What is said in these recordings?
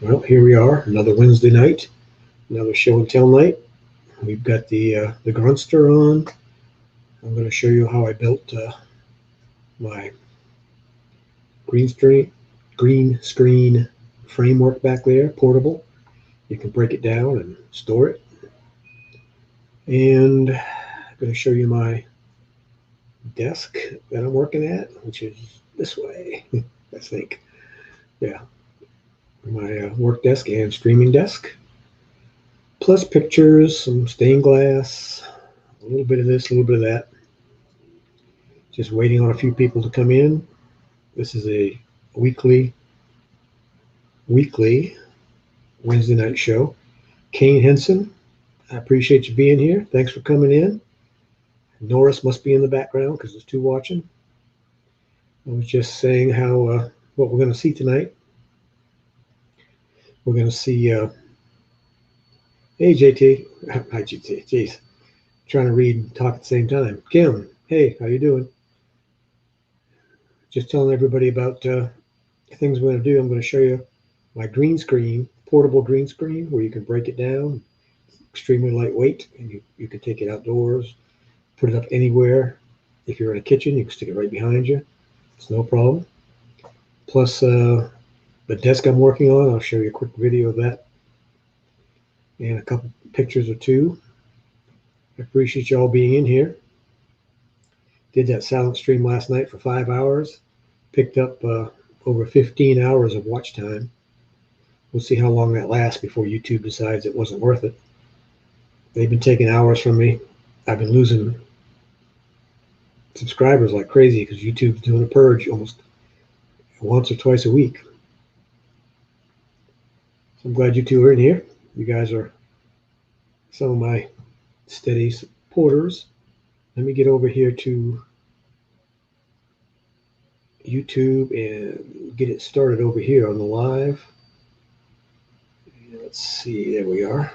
Well, here we are, another Wednesday night, another show and tell night. We've got the Grunster on. I'm going to show you how I built my green screen framework back there, portable. You can break it down and store it. And I'm going to show you my desk that I'm working at, which is this way, I think. Yeah, my work desk and streaming desk, plus pictures, some stained glass, a little bit of this, a little bit of that. Just waiting on a few people to come in. This is a weekly Wednesday night show. Kane Henson, I appreciate you being here. Thanks for coming in. Norris must be in the background because there's two watching. I was just saying how what we're going to see tonight. We're going to see. Hey JT, hi GT. Jeez, trying to read and talk at the same time. Kim, hey, how you doing? Just telling everybody about things we're going to do. I'm going to show you my green screen, portable green screen, where you can break it down. Extremely lightweight, and you can take it outdoors, put it up anywhere. If you're in a kitchen, you can stick it right behind you. It's no problem. Plus, the desk I'm working on, I'll show you a quick video of that and a couple pictures or two. I appreciate you all being in here. Did that silent stream last night for 5 hours. Picked up over 15 hours of watch time. We'll see how long that lasts before YouTube decides it wasn't worth it. They've been taking hours from me. I've been losing subscribers like crazy because YouTube's doing a purge almost once or twice a week. So I'm glad you two are in here. You guys are some of my steady supporters. Let me get over here to YouTube and get it started over here on the live. Let's see, there we are.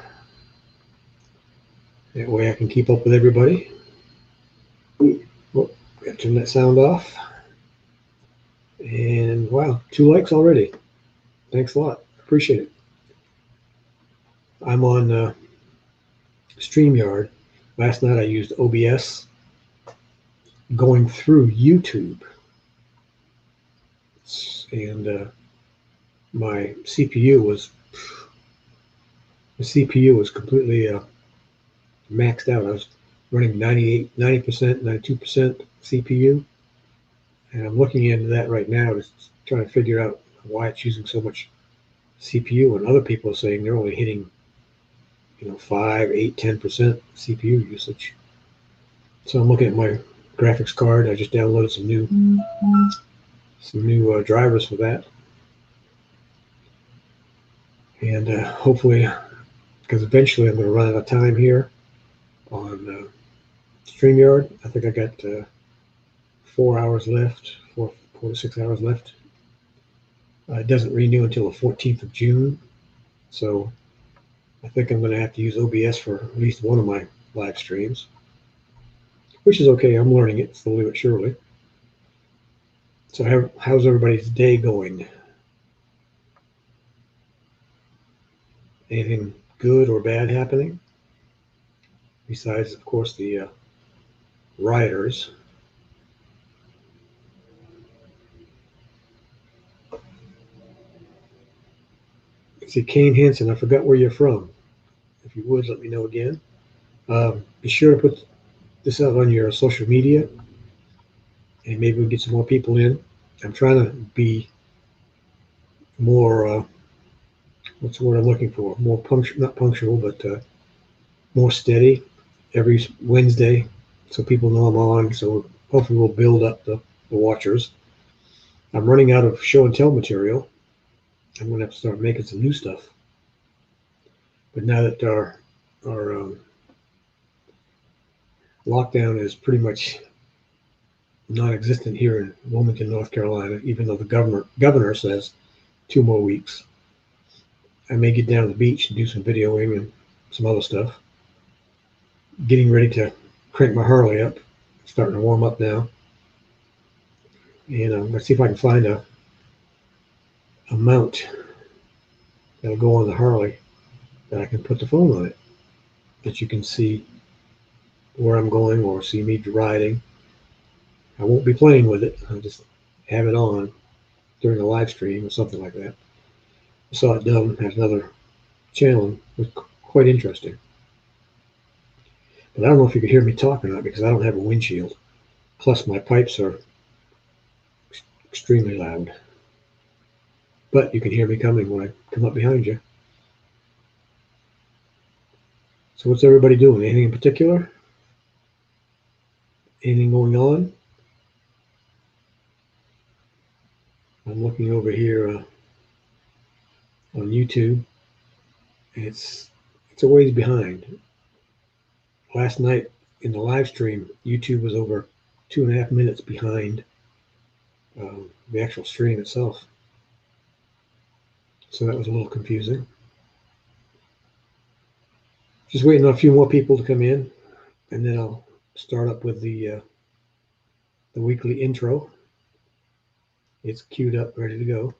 That way I can keep up with everybody. Oh, gotta turn that sound off. And wow, 2 likes already. Thanks a lot. Appreciate it. I'm on StreamYard. Last night I used OBS going through YouTube. And my CPU was completely maxed out. I was running 90%, 92% CPU. And I'm looking into that right now, just trying to figure out why it's using so much CPU. And other people are saying they're only hitting 5, 8, 10% CPU usage. So I'm looking at my graphics card. I just downloaded some new drivers for that, and hopefully, because eventually I'm going to run out of time here on StreamYard. I think I got 4 hours left, 4 to 6 hours left. It doesn't renew until the 14th of June, so I think I'm going to have to use OBS for at least one of my live streams, which is okay. I'm learning it slowly but surely. So how's everybody's day going? Anything good or bad happening? Besides, of course, the rioters. See, Kane Hansen, I forgot where you're from. If you would, let me know again. Be sure to put this out on your social media, and maybe we'll get some more people in. I'm trying to be more, what's the word I'm looking for? More punctual, not punctual, but more steady every Wednesday, so people know I'm on. So hopefully we'll build up the watchers. I'm running out of show and tell material. I'm going to have to start making some new stuff. But now that our lockdown is pretty much non-existent here in Wilmington, North Carolina, even though the governor says 2 more weeks, I may get down to the beach and do some videoing and some other stuff. Getting ready to crank my Harley up. It's starting to warm up now. And let's see if I can find a mount that'll go on the Harley that I can put the phone on it, that you can see where I'm going or see me riding. I won't be playing with it. I'll just have it on during a live stream or something like that. I saw it done at another channel. It was quite interesting. But I don't know if you could hear me talk or not because I don't have a windshield. Plus, my pipes are extremely loud. But you can hear me coming when I come up behind you. So what's everybody doing? Anything in particular? Anything going on? I'm looking over here on YouTube. It's a ways behind. Last night in the live stream, YouTube was over 2.5 minutes behind the actual stream itself. So that was a little confusing. Just waiting on a few more people to come in, and then I'll start up with the weekly intro. It's queued up, ready to go.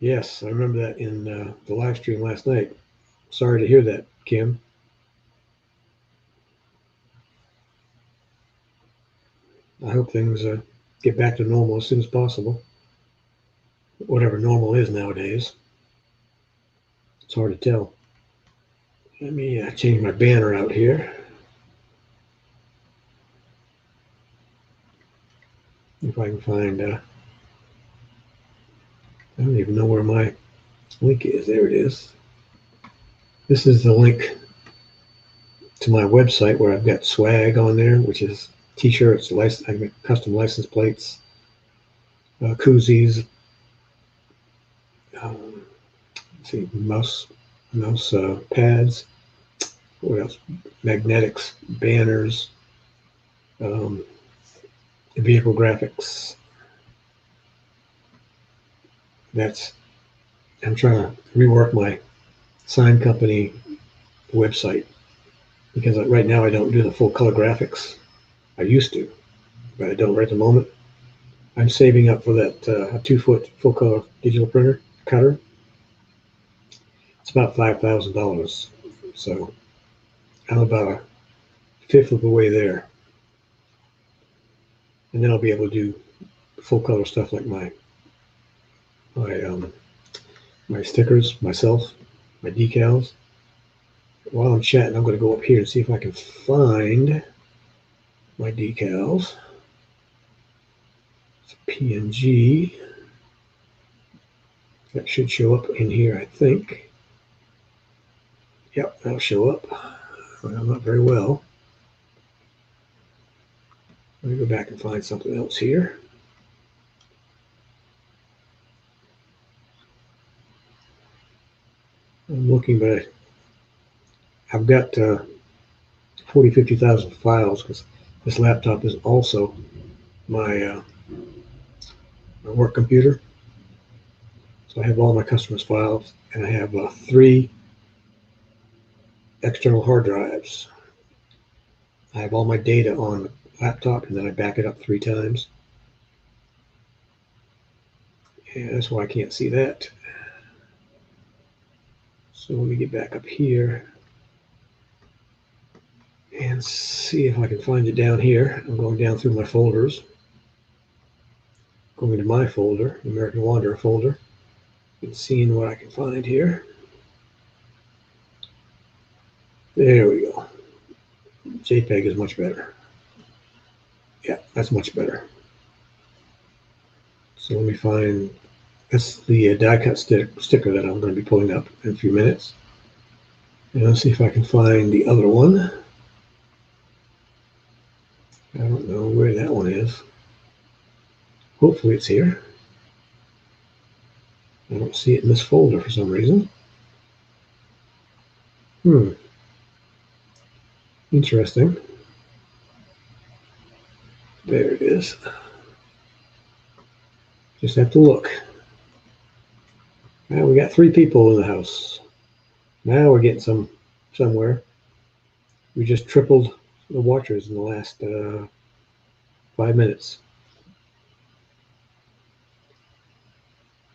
Yes, I remember that in the live stream last night. Sorry to hear that, Kim. I hope things get back to normal as soon as possible. Whatever normal is nowadays. It's hard to tell. Let me change my banner out here. If I can find, I don't even know where my link is. There it is. This is the link to my website where I've got swag on there, which is t-shirts, I make custom license plates, koozies, let's see, mouse pads, what else? Magnetics, banners, vehicle graphics. I'm trying to rework my sign company website because right now I don't do the full color graphics. I used to, but I don't right at the moment. I'm saving up for that 2-foot full color digital printer cutter. It's about $5,000. So I'm about a fifth of the way there. And then I'll be able to do full color stuff like my stickers myself, my decals. While I'm chatting, I'm going to go up here and see if I can find my decals. It's a PNG. That should show up in here, I think. Yep, that'll show up. Well, not very well. Let me go back and find something else here. I'm looking, but I've got 50,000 files because this laptop is also my work computer. So I have all my customers' files, and I have 3 external hard drives. I have all my data on the laptop, and then I back it up 3 times. And that's why I can't see that. So let me get back up here and see if I can find it down here. I'm going down through my folders. Going to my folder, American Wanderer folder, and seeing what I can find here. There we go. JPEG is much better. Yeah, that's much better. So let me find, that's the die cut sticker that I'm going to be pulling up in a few minutes. And let's see if I can find the other one. I don't know where that one is. Hopefully it's here. I don't see it in this folder for some reason. Interesting. There it is. Just have to look. Now we got 3 people in the house. Now we're getting somewhere. We just tripled the watchers in the last 5 minutes.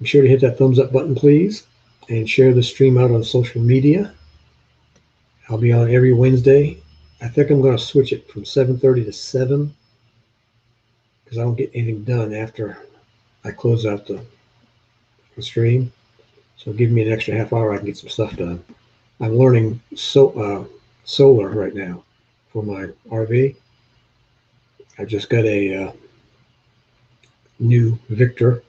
Be sure to hit that thumbs up button, please, and share the stream out on social media. I'll be on every Wednesday. I think I'm going to switch it from 7:30 to 7 because I don't get anything done after I close out the stream. So give me an extra half hour, I can get some stuff done. I'm learning solar right now for my RV. I just got a new Victron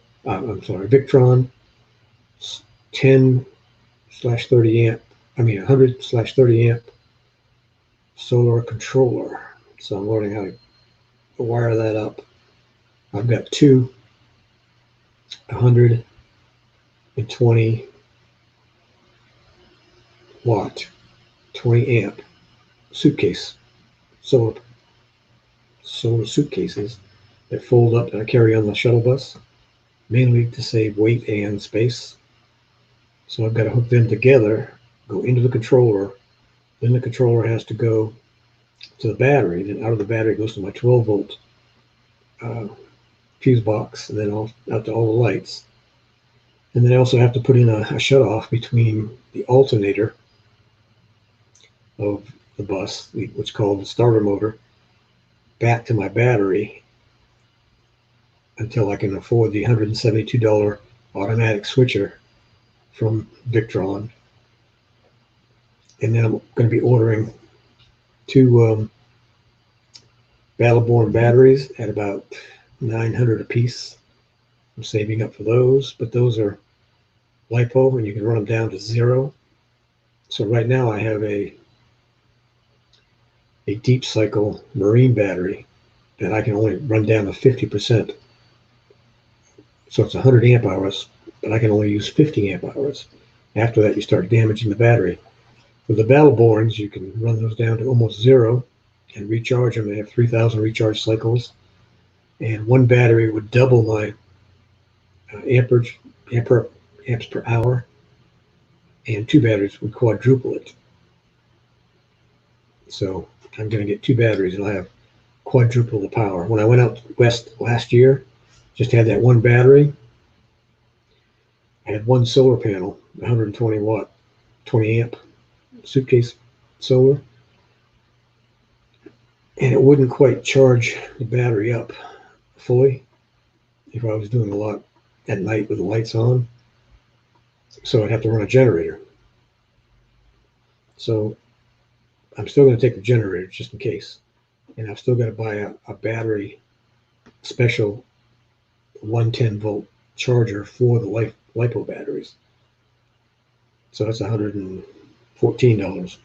10/30 amp, 100/30 amp solar controller. So I'm learning how to wire that up. I've got two 120 watt, 20 amp suitcase, solar suitcases that fold up that I carry on the shuttle bus, mainly to save weight and space. So I've got to hook them together, go into the controller, then the controller has to go to the battery, then out of the battery goes to my 12-volt fuse box, and then out to all the lights. And then I also have to put in a shutoff between the alternator of the bus, which is called the starter motor, back to my battery until I can afford the $172 automatic switcher from Victron. And then I'm going to be ordering two Battleborn batteries at about $900 a piece. I'm saving up for those, but those are LiPo and you can run them down to 0. So right now I have a deep cycle marine battery that I can only run down to 50%. So it's 100 amp hours, but I can only use 50 amp hours. After that, you start damaging the battery. With the Battleborns, you can run those down to almost 0 and recharge them. They have 3,000 recharge cycles. And one battery would double my amps per hour, and two batteries would quadruple it. So I'm going to get two batteries and I'll have quadruple the power. When I went out west last year, just had that one battery. I had one solar panel, 120 watt, 20 amp suitcase solar, and it wouldn't quite charge the battery up fully if I was doing a lot at night with the lights on. So I'd have to run a generator. So I'm still going to take the generator just in case. And I've still got to buy a battery special 110 volt charger for the LiPo batteries. So that's $114.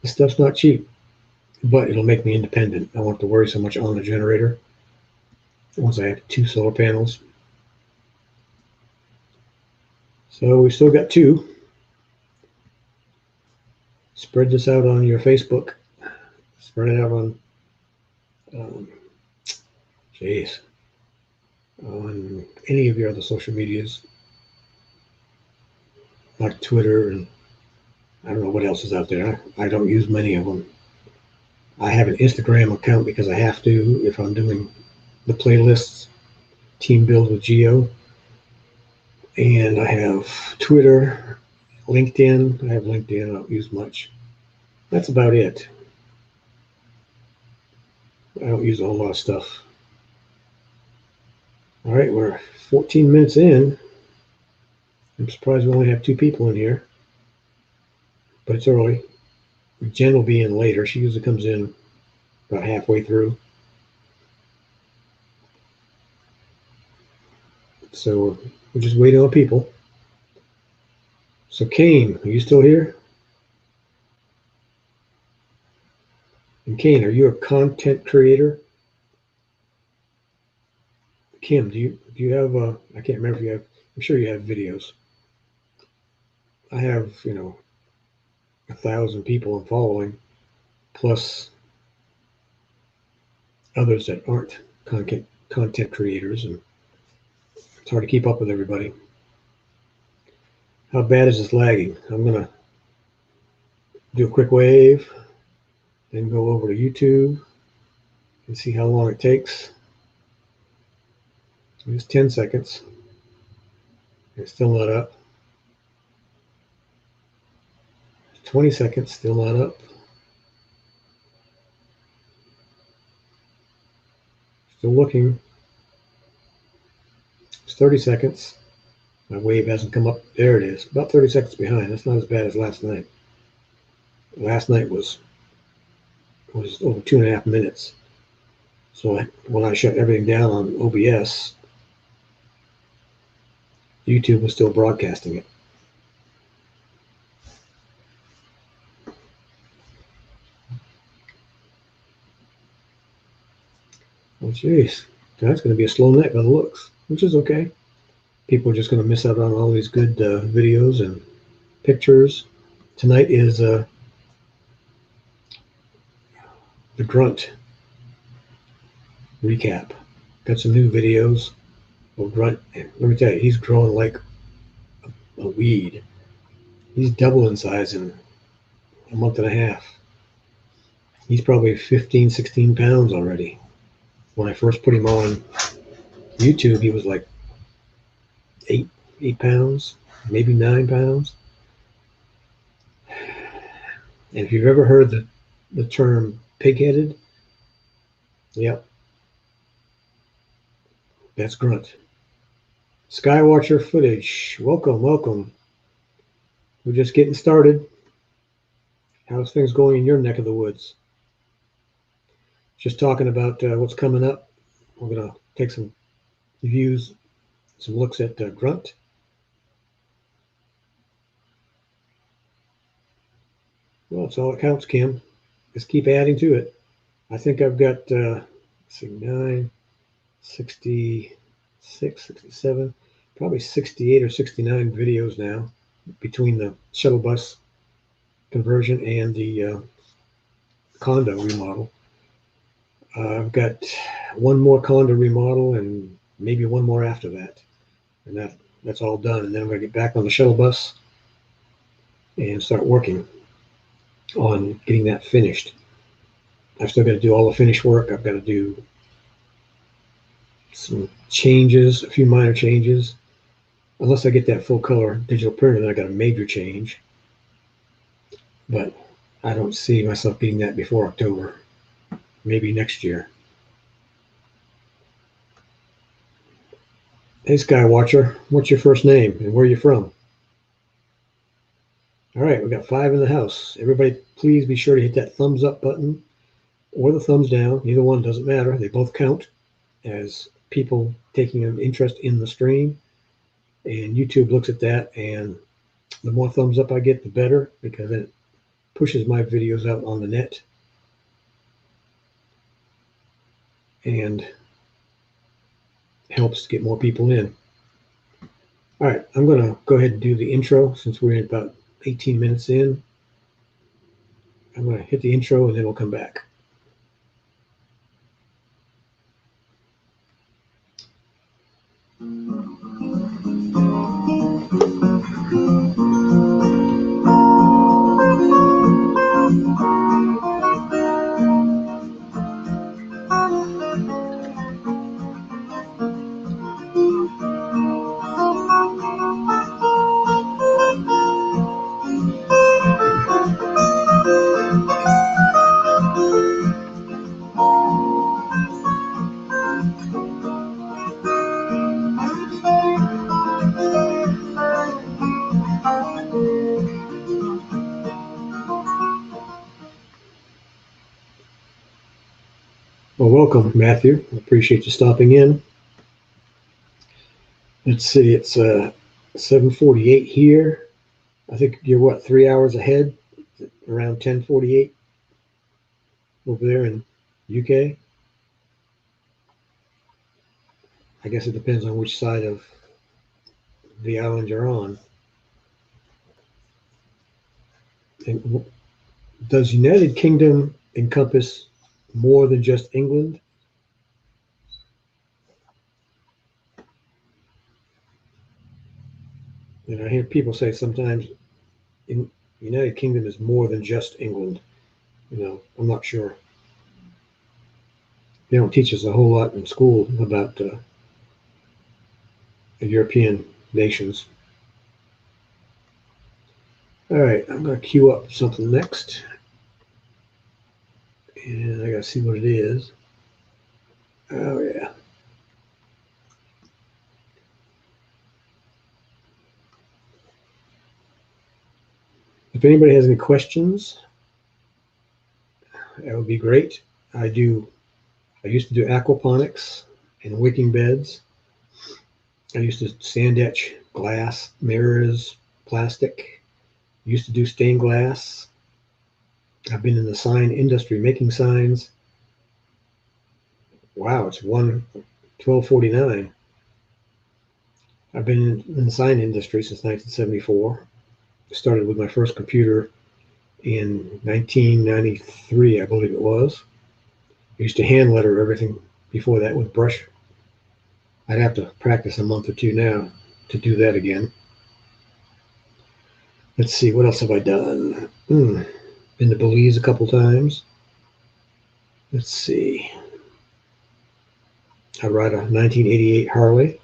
This stuff's not cheap, but it'll make me independent. I won't have to worry so much on the generator once I have two solar panels. So we still got two. Spread this out on your Facebook. Spread it out on, on any of your other social medias, like Twitter, and I don't know what else is out there. I don't use many of them. I have an Instagram account because I have to if I'm doing the playlists, Team Build with Geo. And I have Twitter, LinkedIn. I have LinkedIn. I don't use much. That's about it. I don't use a whole lot of stuff. All right, we're 14 minutes in. I'm surprised we only have 2 people in here, but it's early. Jen will be in later. She usually comes in about halfway through. So we're just waiting on people. So Kane, are you still here? And Kane, are you a content creator? Kim, do you have I can't remember if you have, I'm sure you have videos. I have, 1,000 people I'm following, plus others that aren't content creators, and it's hard to keep up with everybody. How bad is this lagging? I'm gonna do a quick wave, then go over to YouTube and see how long it takes. It's 10 seconds. It's still not up. 20 seconds, still not up. Still looking. It's 30 seconds. My wave hasn't come up. There it is. About 30 seconds behind. That's not as bad as last night. Last night was over 2.5 minutes. So when I shut everything down on OBS, YouTube was still broadcasting it. Oh, jeez. That's going to be a slow night by the looks, which is okay. People are just going to miss out on all these good videos and pictures. Tonight is the Grunt recap. Got some new videos. Well, Grunt, let me tell you, he's growing like a weed. He's double in size in a month and a half. He's probably 15, 16 pounds already. When I first put him on YouTube, he was like 8 pounds, maybe 9 pounds. And if you've ever heard the term pig-headed, yep, that's Grunt. Skywatcher footage. Welcome, welcome. We're just getting started. How's things going in your neck of the woods? Just talking about what's coming up. We're going to take some views, some looks at Grunt. Well, it's all that counts, Kim. Just keep adding to it. I think I've got, 9, 66, 67, probably 68 or 69 videos now between the shuttle bus conversion and the condo remodel. I've got one more condo remodel and maybe one more after that. And that's all done. And then I'm going to get back on the shuttle bus and start working on getting that finished. I've still got to do all the finish work. I've got to do some changes, a few minor changes. Unless I get that full color digital printer, then I got a major change. But I don't see myself getting that before October. Maybe next year. Hey, Skywatcher, what's your first name and where are you from? All right, we got 5 in the house. Everybody, please be sure to hit that thumbs up button or the thumbs down. Either one doesn't matter. They both count as people taking an interest in the stream. And YouTube looks at that, and the more thumbs up I get, the better, because then it pushes my videos out on the net. And helps get more people in. All right, I'm going to go ahead and do the intro since we're about 18 minutes in. I'm going to hit the intro and then we'll come back. Well, welcome, Matthew. I appreciate you stopping in. Let's see, it's 7:48 here. I think you're, what, 3 hours ahead? Around 10:48 over there in UK? I guess it depends on which side of the island you're on. And does United Kingdom encompass more than just England? And I hear people say sometimes in United Kingdom is more than just England. You know, I'm not sure. They don't teach us a whole lot in school about the European nations. All right, I'm going to queue up something next. And I got to see what it is. Oh, yeah. If anybody has any questions, that would be great. I used to do aquaponics and wicking beds. I used to sand etch glass, mirrors, plastic. Used to do stained glass. I've been in the sign industry making signs. Wow, it's 12:49. I've been in the sign industry since 1974. I started with my first computer in 1993, I believe it was. I used to hand letter everything before that with brush. I'd have to practice a month or two now to do that again. Let's see, what else have I done? Been to Belize a couple times. Let's see. I ride a 1988 Harley.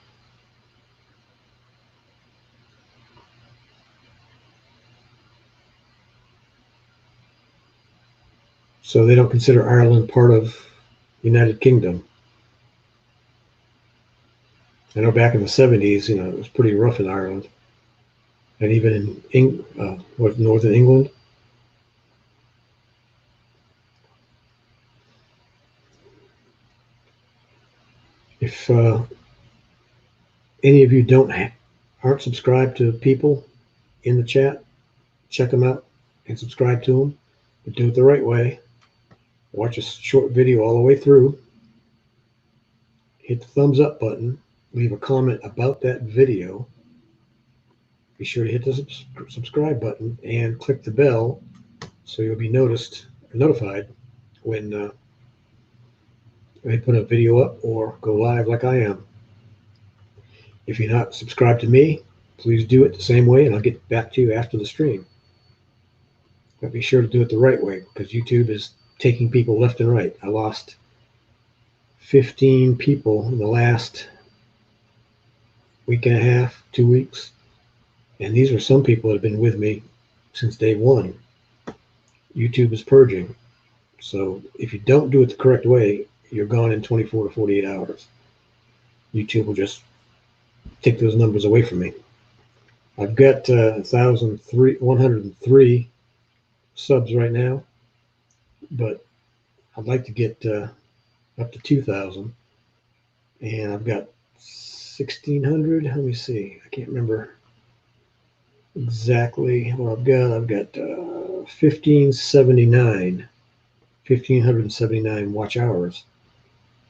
So they don't consider Ireland part of the United Kingdom. I know back in the 70s, it was pretty rough in Ireland. And even in northern England. If any of you aren't subscribed to people in the chat, check them out and subscribe to them. But do it the right way. Watch a short video all the way through. Hit the thumbs up button. Leave a comment about that video. Be sure to hit the subscribe button and click the bell so you'll be notified when they put a video up or go live like I am. If you're not subscribed to me, please do it the same way and I'll get back to you after the stream. But be sure to do it the right way because YouTube is taking people left and right. I lost 15 people in the last week and a half, 2 weeks. And these are some people that have been with me since day one. YouTube is purging. So if you don't do it the correct way, you're gone in 24 to 48 hours. YouTube will just take those numbers away from me. I've got 1,303 subs right now, but I'd like to get up to 2,000. And I've got 1,600. Let me see. I can't remember exactly what I've got. I've got 1,579 watch hours,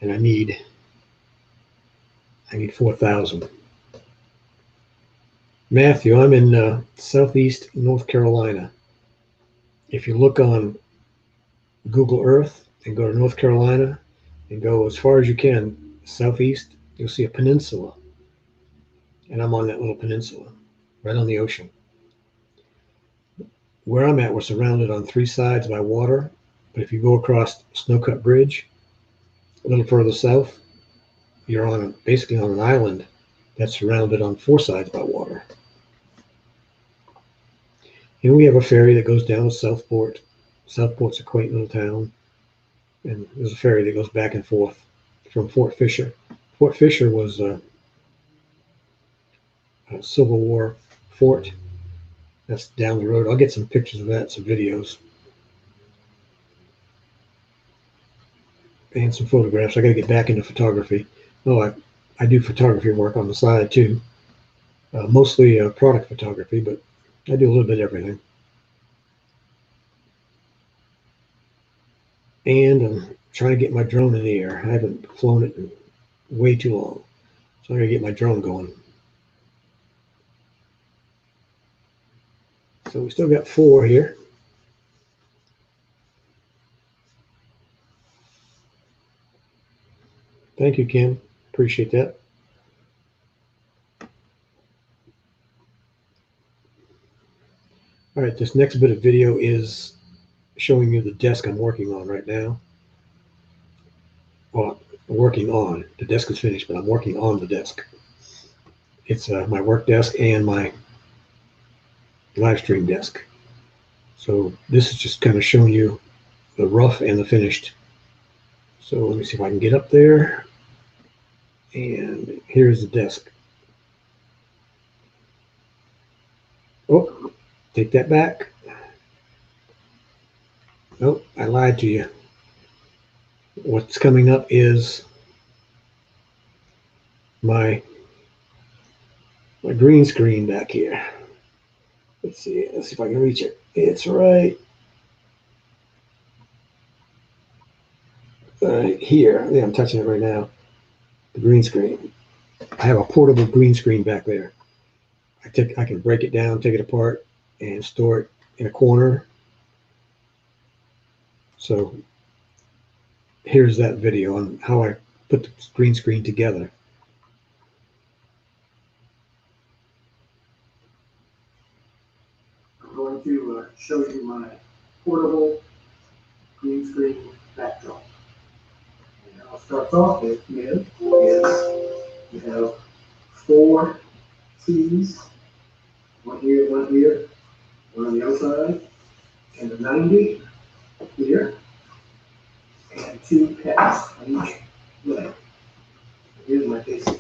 and I need 4,000. Matthew, I'm in southeast North Carolina. If you look on Google Earth and go to North Carolina and go as far as you can southeast, you'll see a peninsula. And I'm on that little peninsula, right on the ocean. Where I'm at, we're surrounded on 3 sides by water. But if you go across Snowcut Bridge, a little further south, you're basically on an island that's surrounded on 4 sides by water. And we have a ferry that goes down to Southport. Southport's a quaint little town. And there's a ferry that goes back and forth from Fort Fisher. Fort Fisher was a Civil War fort. That's down the road. I'll get some pictures of that, some videos. And some photographs. I got to get back into photography. Oh, I do photography work on the side too. Mostly product photography, but I do a little bit of everything. And I'm trying to get my drone in the air. I haven't flown it in way too long. So I'm going to get my drone going. So we still got 4 here. Thank you, Kim. Appreciate that. All right, this next bit of video is showing you the desk I'm working on right now. Well, I'm working on. The desk is finished, but I'm working on the desk. It's my work desk and my live stream desk. So this is just kind of showing you the rough and the finished. So let me see if I can get up there. And here's the desk. Oh, take that back. Nope, I lied to you. What's coming up is my green screen back here. Let's see if I can reach it. It's right here. Yeah, I'm touching it right now. The green screen. I have a portable green screen back there. I can break it down, take it apart, and store it in a corner. So here's that video on how I put the green screen together. I'm going to show you my portable green screen backdrop. And I'll start off with you have 4 keys, one here, one on the outside, and a 90 here, and 2 caps on each leg. Here's my basic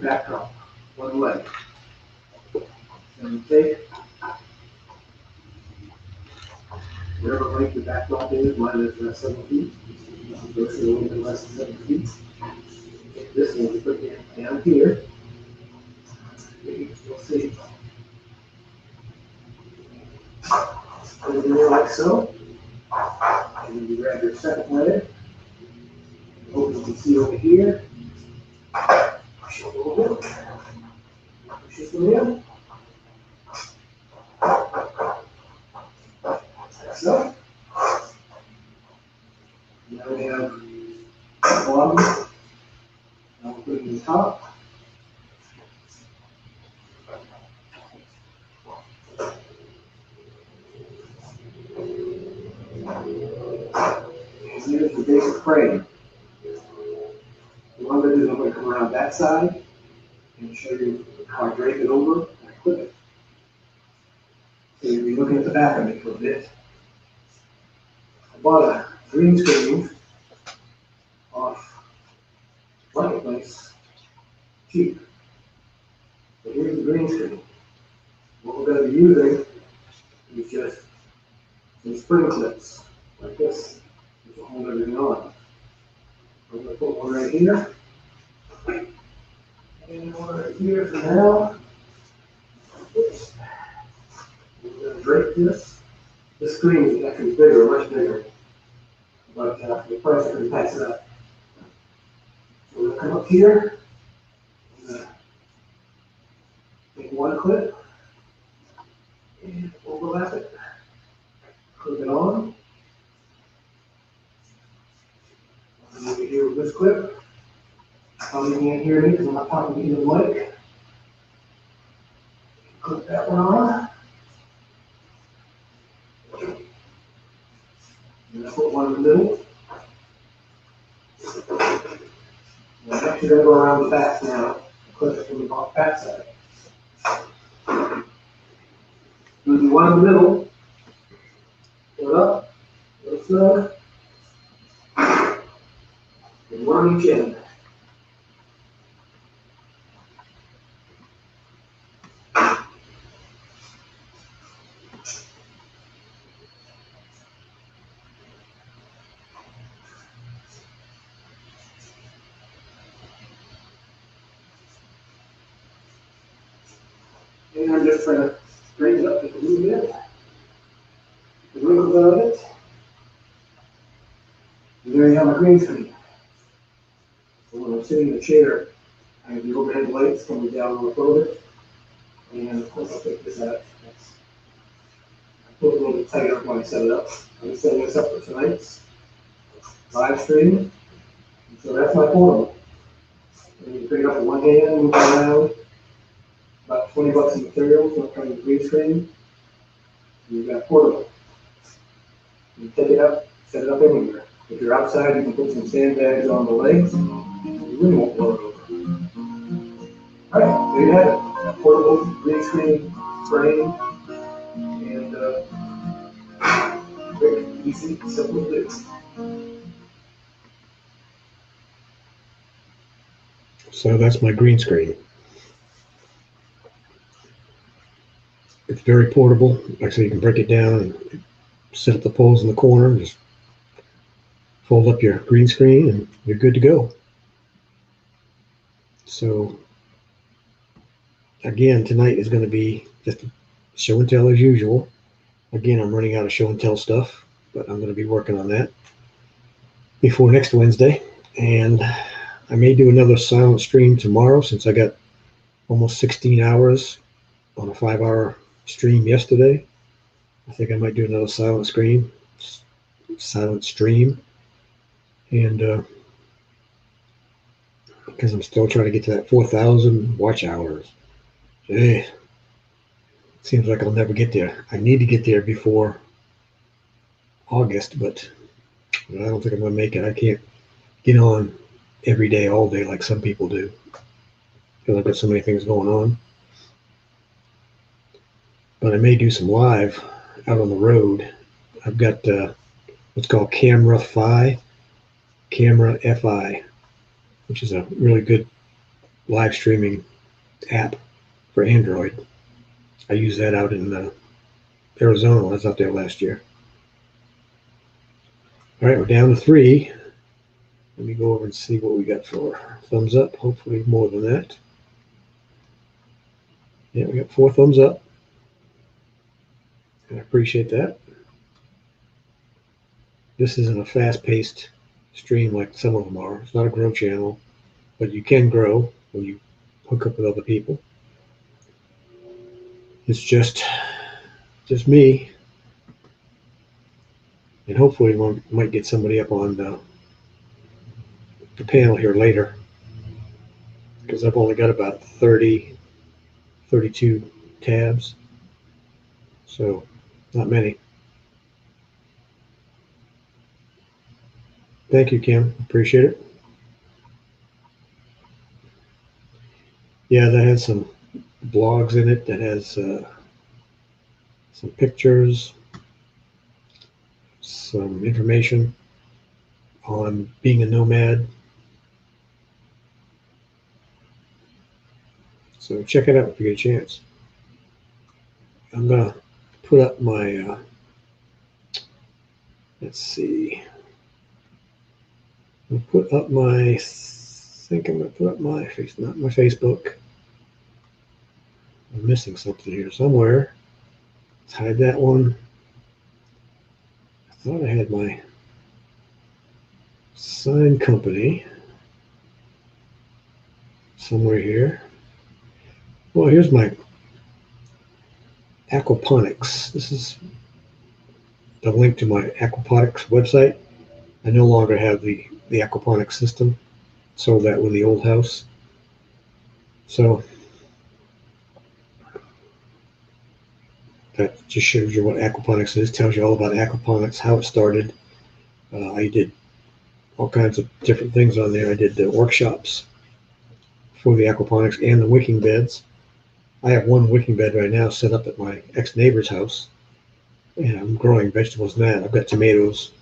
backdrop, one leg. And take whatever length the backdrop is, mine is 7 feet. This is a little bit less than 7 feet. This one we put down here. You can still see. Put it in there like so. And then you grab your second leg. Open you can see over here. Push it a little bit. Push it in. Like so. Now we have the bottom. Now we'll put it in the top. And here's the basic frame. What I'm going to do is I'm going to come around that side and show you how I drape it over and I clip it. So you'll be looking at the back of it for a bit. I bought a green screen off Marketplace cheap. So here's the green screen. What we're going to be using is just some spring clips like this to hold everything on. I'm going to put one right here and one right here for now. Oops. I'm going to drape this. This screen is actually bigger, much bigger, but the price I can pass it up. So we're going to come up here. Take one clip and overlap it, clip it on. I'm over here with this clip. Probably can't hear me because I'm not talking to the mic. Clip that one on. And I put one in the middle. And I'm actually going to go around the back now and clip it from the back side. We'll do one in the middle, go up, go slow, and one on each end. And I'm just trying to straighten it up just a little bit. The wrinkles out of it. And there you have my green screen. So when I'm sitting in the chair, I have the overhead lights coming down on the photo. And of course I'll take this out. I put it a little bit tighter when I set it up. I'm setting this up for tonight's live stream. And so that's my portable. And you can pick it up with one hand, move it around. About 20 bucks in materials, so kind of green screen. And you've got portable. You take it up, set it up anywhere. If you're outside, you can put some sandbags on the legs. You really won't blow it over. Alright, there you have it. A portable green screen frame. Easy, simple to do. So that's my green screen. It's very portable. Like I said, you can break it down and set up the poles in the corner and just fold up your green screen and you're good to go. So again, tonight is going to be just a show and tell as usual. Again, I'm running out of show and tell stuff, but I'm going to be working on that before next Wednesday. And I may do another silent stream tomorrow since I got almost 16 hours on a 5-hour stream yesterday. I think I might do another silent stream. And because I'm still trying to get to that 4,000 watch hours. Hey, seems like I'll never get there. I need to get there before August, but I don't think I'm going to make it. I can't get on every day, all day, like some people do, because I've got so many things going on. But I may do some live out on the road. I've got what's called Camera Fi, which is a really good live streaming app for Android. I used that out in Arizona when I was out there last year. All right, we're down to 3. Let me go over and see what we got for thumbs up. Hopefully more than that. Yeah, we got 4 thumbs up. I appreciate that. This isn't a fast-paced stream like some of them are. It's not a grow channel, but you can grow when you hook up with other people. It's just me, and hopefully we might get somebody up on the panel here later, because I've only got about 32 tabs, so not many. Thank you, Kim. Appreciate it. Yeah, that has some blogs in it. That has some pictures, some information on being a nomad. So check it out if you get a chance. I'm gonna put up my let's see. I'll put up my. I think I'm gonna put up my not my Facebook. I'm missing something here somewhere. Let's hide that one. I thought I had my sign company somewhere here. Well, here's my aquaponics. This is the link to my aquaponics website. I no longer have the aquaponics system. Sold that with the old house. So that just shows you what aquaponics is, tells you all about aquaponics, how it started. I did all kinds of different things on there. I did the workshops for the aquaponics and the wicking beds. I have one wicking bed right now set up at my ex-neighbor's house, and I'm growing vegetables in that. I've got tomatoes.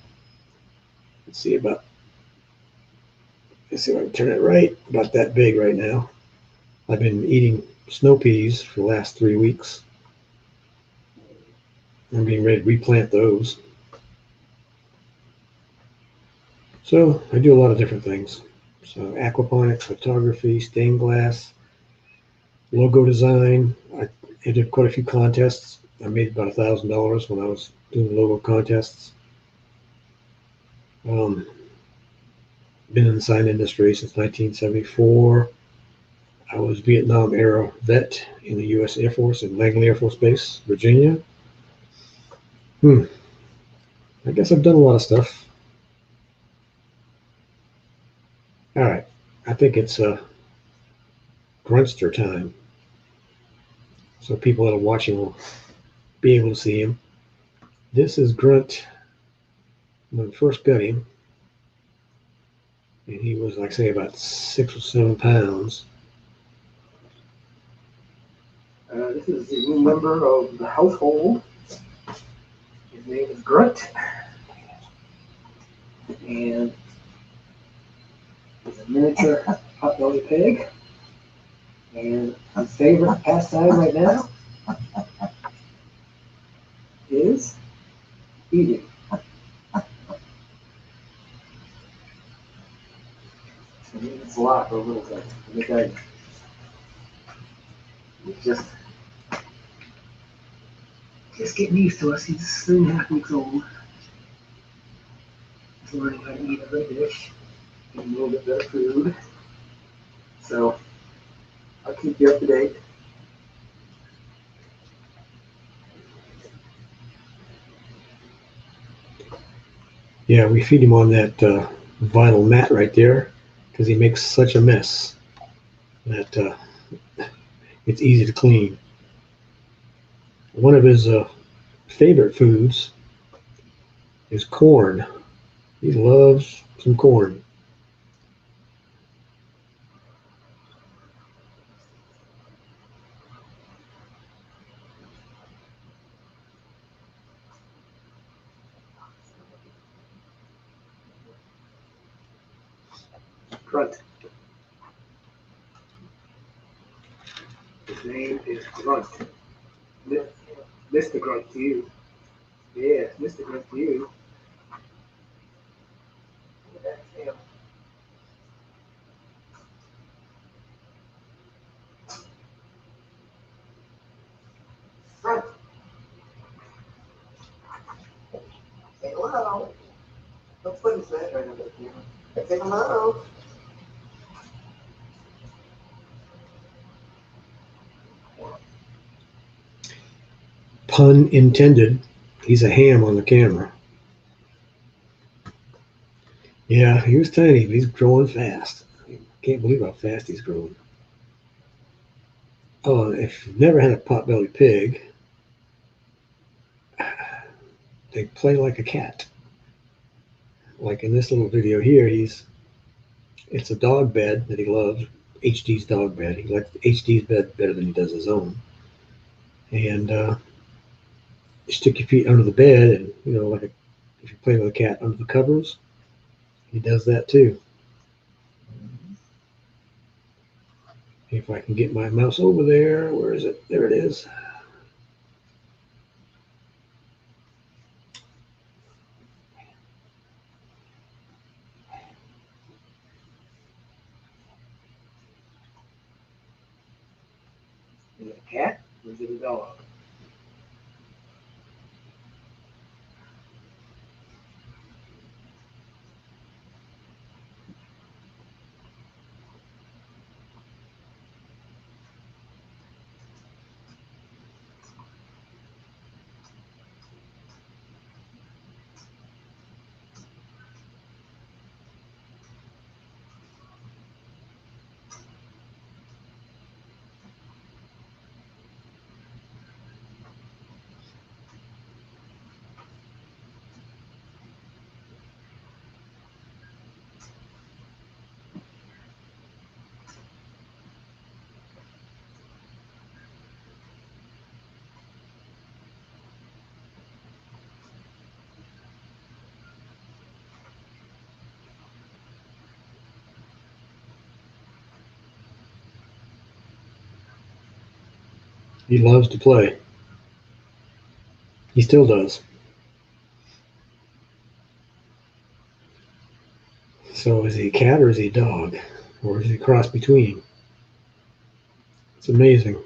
Let's see if I can turn it right, about that big right now. I've been eating snow peas for the last 3 weeks. I'm getting ready to replant those. So I do a lot of different things. So aquaponics, photography, stained glass, logo design. I did quite a few contests. I made about $1,000 when I was doing logo contests. Been in the sign industry since 1974. I was Vietnam era vet in the U.S. Air Force in Langley Air Force Base, Virginia. I guess I've done a lot of stuff. All right, I think it's Grunster time. So people that are watching will be able to see him. This is Grunt when I first got him. And he was, like I say, about 6 or 7 pounds. This is the new member of the household. His name is Grunt. And he's a miniature potbelly pig. And his favorite pastime right now is eating. It's a lot for a little thing. Let me tell you. He's just getting used to us. He's 3.5 weeks old. He's learning how to eat every dish, getting a little bit better food. So I'll keep you up to date. Yeah, we feed him on that vinyl mat right there because he makes such a mess that it's easy to clean. One of his favorite foods is corn. He loves some corn. Grunt. His name is Grunt. Mr. Grunt to you. Yes, Mr. Grunt to you. That's him. Grunt. Say hello. Don't put his head right under the camera. Say hello. Pun intended. He's a ham on the camera. Yeah, he was tiny, but he's growing fast. I can't believe how fast he's growing. Oh, if you've never had a potbelly pig, they play like a cat. Like in this little video here, it's a dog bed that he loves, HD's dog bed. He likes HD's bed better than he does his own. And you stick your feet under the bed, and like if you play with a cat under the covers, he does that too. If I can get my mouse over there, where is it? There it is. Is it a cat or is it a dog? He loves to play. He still does. So is he a cat or is he a dog? Or is he a cross between? It's amazing.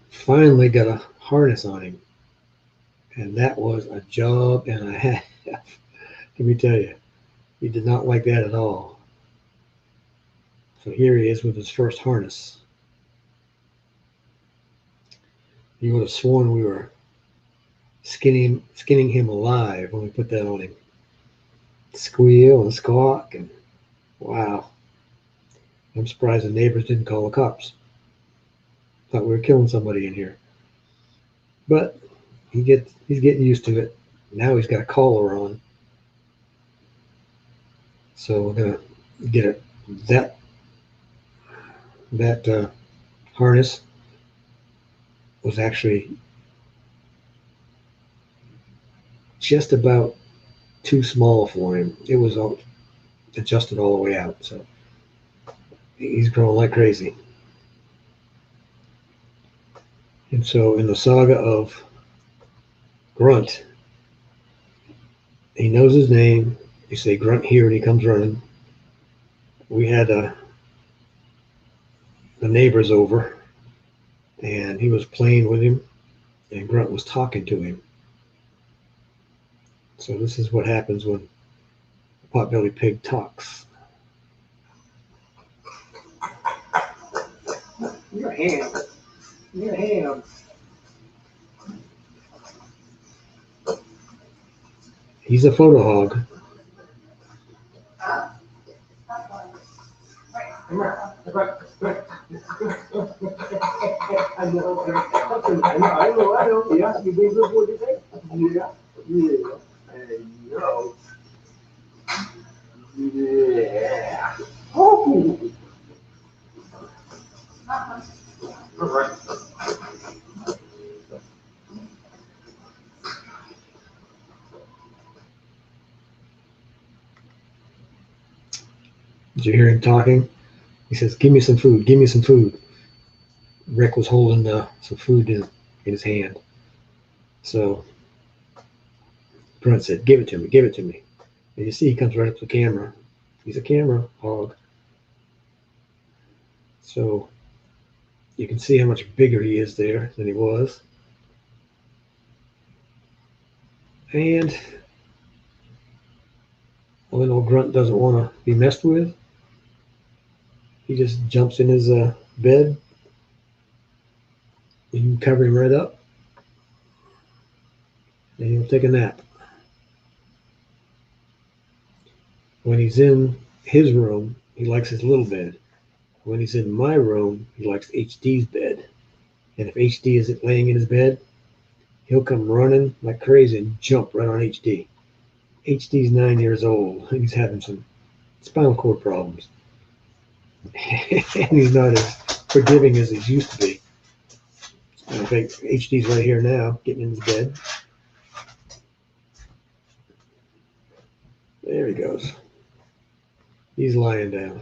Finally got a harness on him. And that was a job and a half. Let me tell you, he did not like that at all. So here he is with his first harness. You would have sworn we were skinning him alive when we put that on him. Squeal and squawk, and wow. I'm surprised the neighbors didn't call the cops. Thought we were killing somebody in here. But he's getting used to it. Now he's got a collar on. So we're gonna get that harness was actually just about too small for him. It was all adjusted all the way out. So he's growing like crazy. And so in the saga of Grunt, he knows his name. You say Grunt here and he comes running. We had the neighbors over and he was playing with him and Grunt was talking to him. So this is what happens when a potbelly pig talks. Your hand. Your hand. He's a photo hog. I know. Yeah, you been good for today? Yeah. I know. Yeah. Oh. All right. Did you hear him talking? He says, "Give me some food. Give me some food." Rick was holding some food in his hand. So Grunt said, "Give it to me. Give it to me." And you see he comes right up to the camera. He's a camera hog. So you can see how much bigger he is there than he was. And when old Grunt doesn't want to be messed with, he just jumps in his bed. You can cover him right up, and he'll take a nap. When he's in his room, he likes his little bed. When he's in my room, he likes HD's bed. And if HD isn't laying in his bed, he'll come running like crazy and jump right on HD. HD's 9 years old, and he's having some spinal cord problems. And he's not as forgiving as he used to be. I think HD's right here now, getting in his bed. There he goes. He's lying down.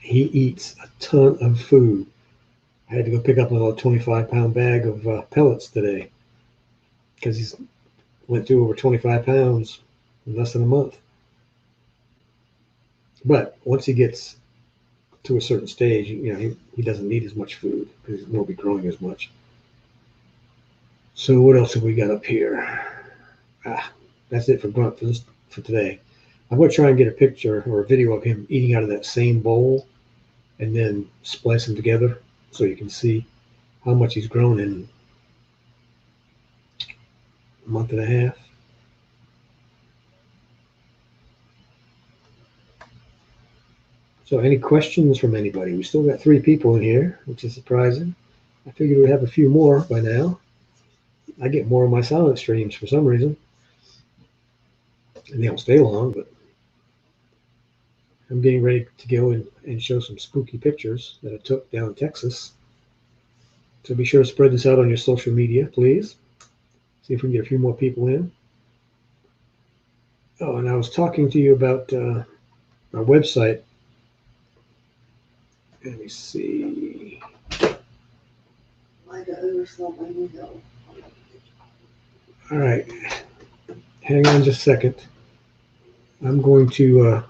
He eats a ton of food. I had to go pick up a little 25-pound bag of pellets today because he's went through over 25 pounds in less than a month. But once he gets to a certain stage, he doesn't need as much food because he won't be growing as much. So what else have we got up here? That's it for Grunt for today. I'm going to try and get a picture or a video of him eating out of that same bowl and then splice them together so you can see how much he's grown in a month and a half. So any questions from anybody? We still got 3 people in here, which is surprising. I figured we'd have a few more by now. I get more of my silent streams for some reason. And they don't stay long, but I'm getting ready to go and show some spooky pictures that I took down in Texas. So be sure to spread this out on your social media, please. See if we can get a few more people in. Oh, and I was talking to you about our website. Let me see. All right. Hang on just a second. I'm going to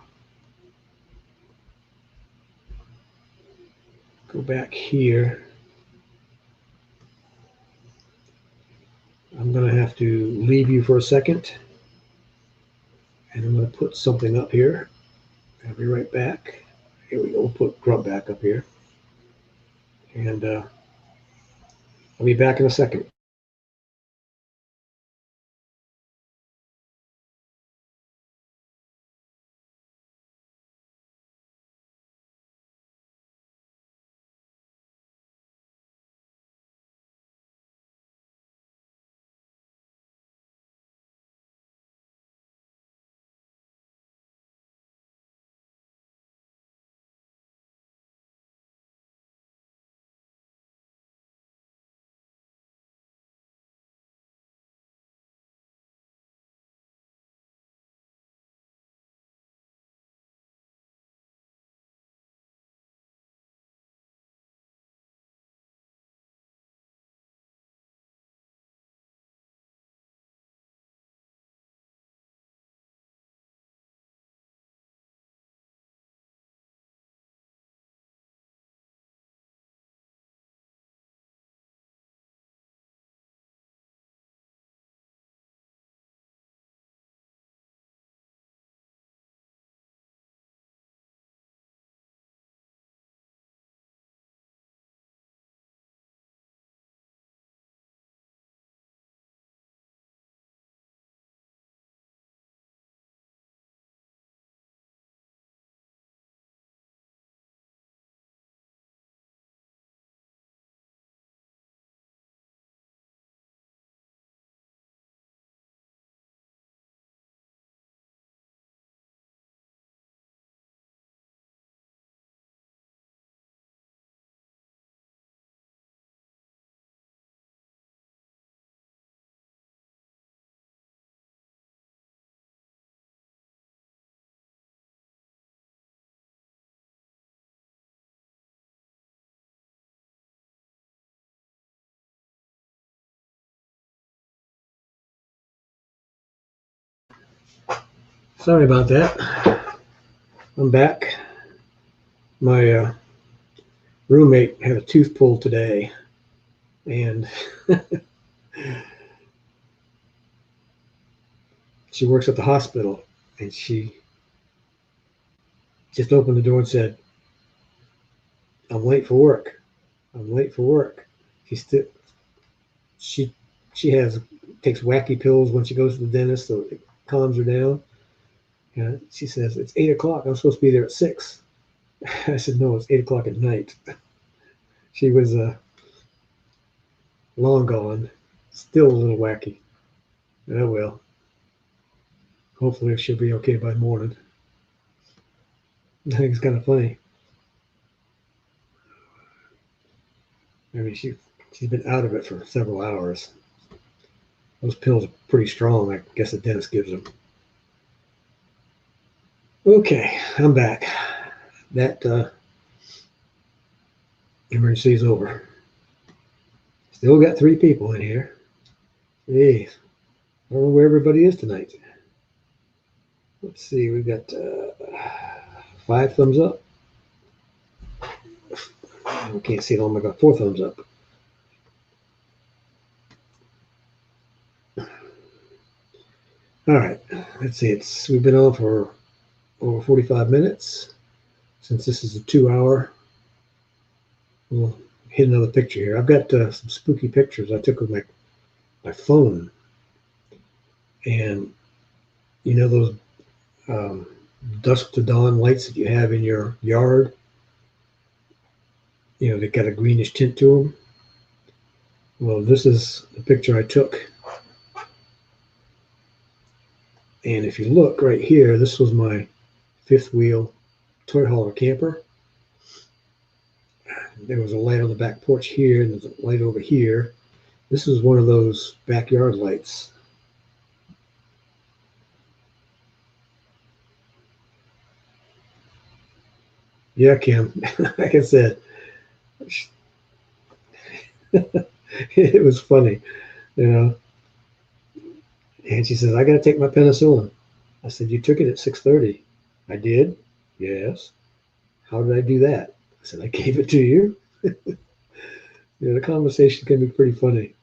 go back here. I'm going to have to leave you for a second. And I'm going to put something up here. I'll be right back. Here we go. We'll put Grunt back up here. And I'll be back in a second. Sorry about that. I'm back. My roommate had a tooth pulled today, and she works at the hospital, and she just opened the door and said, "I'm late for work. I'm late for work." She still she she has takes wacky pills when she goes to the dentist, so it calms her down. And she says, "It's 8 o'clock. I'm supposed to be there at 6." I said, "No, it's 8 o'clock at night." She was long gone, still a little wacky. Oh well. Hopefully she'll be okay by morning. I think it's kind of funny. I mean, she's been out of it for several hours. Those pills are pretty strong. I guess the dentist gives them. Okay, I'm back. That emergency is over. Still got 3 people in here. Hey, I don't know where everybody is tonight. Let's see, we've got 5 thumbs up. I can't see it all. I got 4 thumbs up. All right, let's see. We've been on for over 45 minutes. Since this is a 2-hour, we'll hit another picture here. I've got some spooky pictures I took with my phone, and you know those dusk to dawn lights that you have in your yard. You know, they got a greenish tint to them. Well, this is the picture I took. And if you look right here, this was my 5th wheel toy hauler camper. There was a light on the back porch here, and there's a light over here. This is one of those backyard lights. Yeah, Kim, like I said, it was funny, you know. And she says, "I got to take my penicillin." I said, "You took it at 6:30. I did. Yes. How did I do that? I said, "I gave it to you." You know, the conversation can be pretty funny.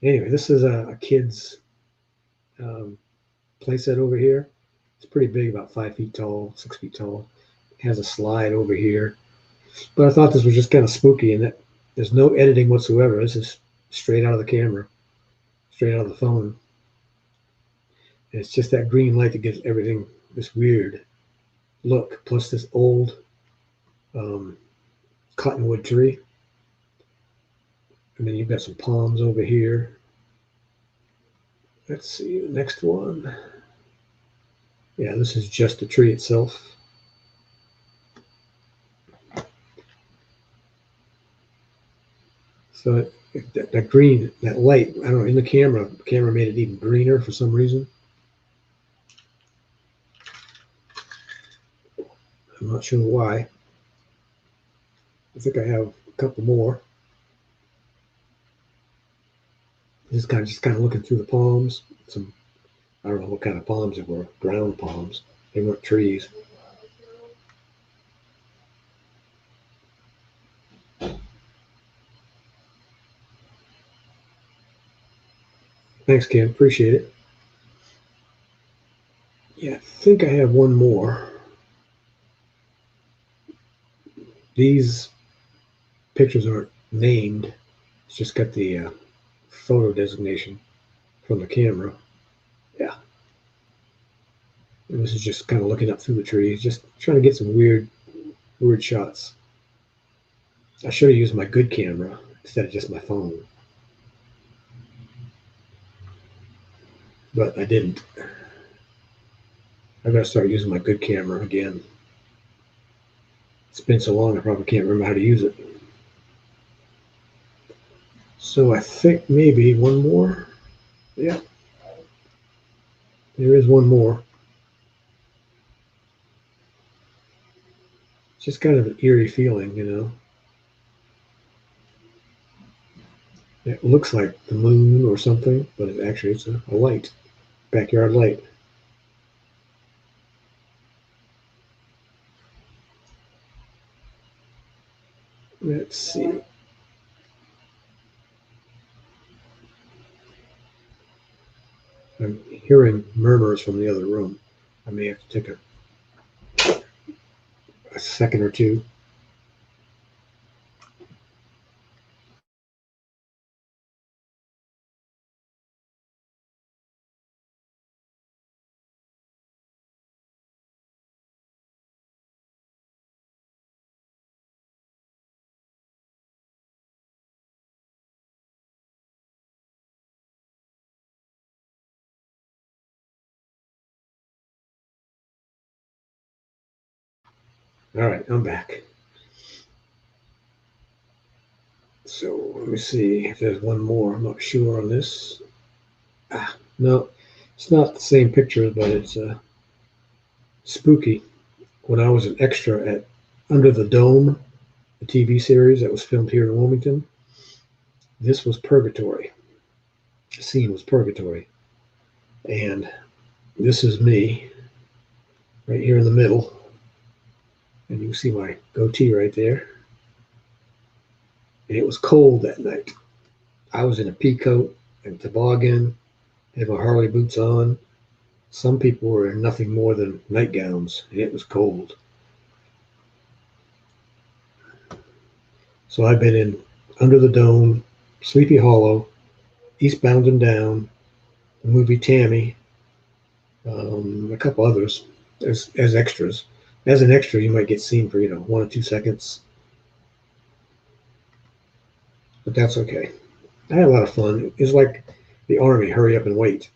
Anyway, this is a kid's um, playset over here. It's pretty big, about 5 feet tall, 6 feet tall. It has a slide over here. But I thought this was just kind of spooky, and that there's no editing whatsoever. This is straight out of the camera, straight out of the phone. And it's just that green light that gives everything this weird look, plus this old um, cottonwood tree. And then you've got some palms over here. Let's see the next one. Yeah, this is just the tree itself. So that green, that light, I don't know, in the camera made it even greener for some reason. I'm not sure why. I think I have a couple more. Just kind of looking through the palms. I don't know what kind of palms they were. Ground palms. They weren't trees. Thanks, Kim. Appreciate it. Yeah, I think I have one more. These pictures aren't named. It's just got the photo designation from the camera. Yeah. And this is just kind of looking up through the trees, just trying to get some weird shots. I should have used my good camera instead of just my phone. But I didn't. I gotta start using my good camera again. It's been so long I probably can't remember how to use it. So I think maybe one more. Yeah. There is one more. It's just kind of an eerie feeling, you know. It looks like the moon or something, but it's a light, backyard light. Let's see. I'm hearing murmurs from the other room. I may have to take a second or two. All right, I'm back. So let me see if there's one more. I'm not sure on this. No, it's not the same picture, but it's spooky. When I was an extra at Under the Dome, the TV series that was filmed here in Wilmington, this was Purgatory. The scene was Purgatory. And this is me right here in the middle. And you can see my goatee right there. And it was cold that night. I was in a pea coat and toboggan, had my Harley boots on. Some people were in nothing more than nightgowns, and it was cold. So I've been in Under the Dome, Sleepy Hollow, Eastbound and Down, the movie Tammy, a couple others as extras. As an extra, you might get seen for 1 or 2 seconds, but that's okay. I had a lot of fun. It's like the army, hurry up and wait,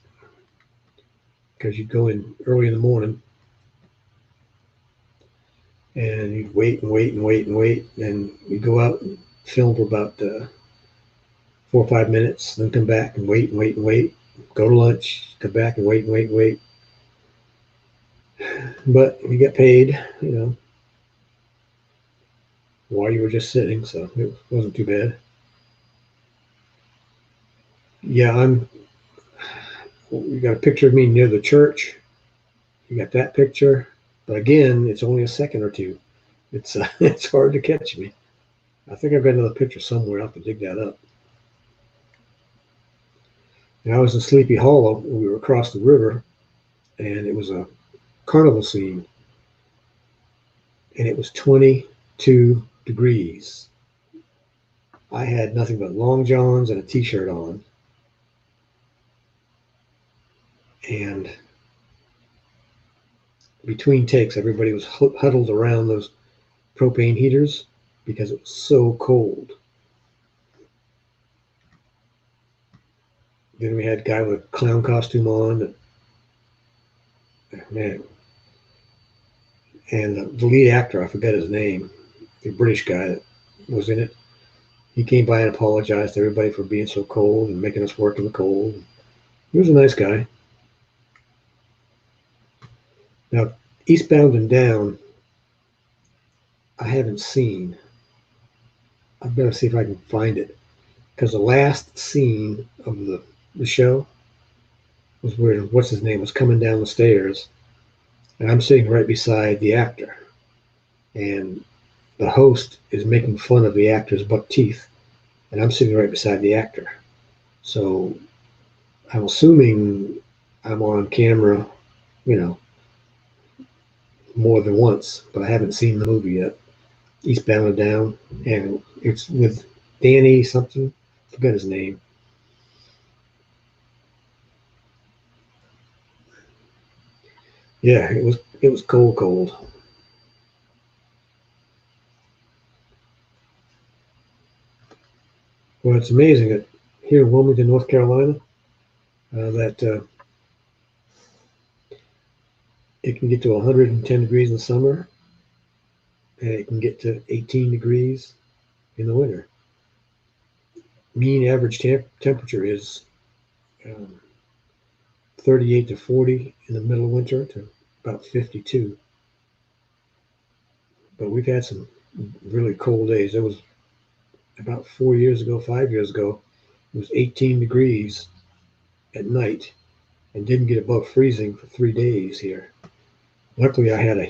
because you go in early in the morning and you wait and wait and wait and wait, and you go out and film for about 4 or 5 minutes, then come back and wait and wait and wait, go to lunch, come back and wait and wait and wait. But you get paid, while you were just sitting, so it wasn't too bad. Yeah, you got a picture of me near the church. You got that picture, but again, it's only a second or two. It's it's hard to catch me. I think I've got another picture somewhere. I'll have to dig that up. And I was in Sleepy Hollow. We were across the river, and it was a carnival scene, and it was 22 degrees. I had nothing but long johns and a t-shirt on, and between takes, everybody was huddled around those propane heaters because it was so cold. Then we had a guy with a clown costume on, man, and the lead actor, I forget his name, the British guy that was in it. He came by and apologized to everybody for being so cold and making us work in the cold. He was a nice guy. Now, Eastbound and Down, I haven't seen. I better see if I can find it, because the last scene of the show was where what's his name was coming down the stairs, and I'm sitting right beside the actor, and the host is making fun of the actor's buck teeth, and I'm sitting right beside the actor. So I'm assuming I'm on camera, you know, more than once, but I haven't seen the movie yet. Eastbound and Down, and it's with Danny something. I forgot his name. Yeah, it was cold, cold. Well, it's amazing that here in Wilmington, North Carolina, that it can get to 110 degrees in the summer, and it can get to 18 degrees in the winter. Mean average temperature is um, 38 to 40 in the middle of winter to about 52. But we've had some really cold days. There was about 4 years ago, 5 years ago, it was 18 degrees at night and didn't get above freezing for 3 days here. Luckily, I had a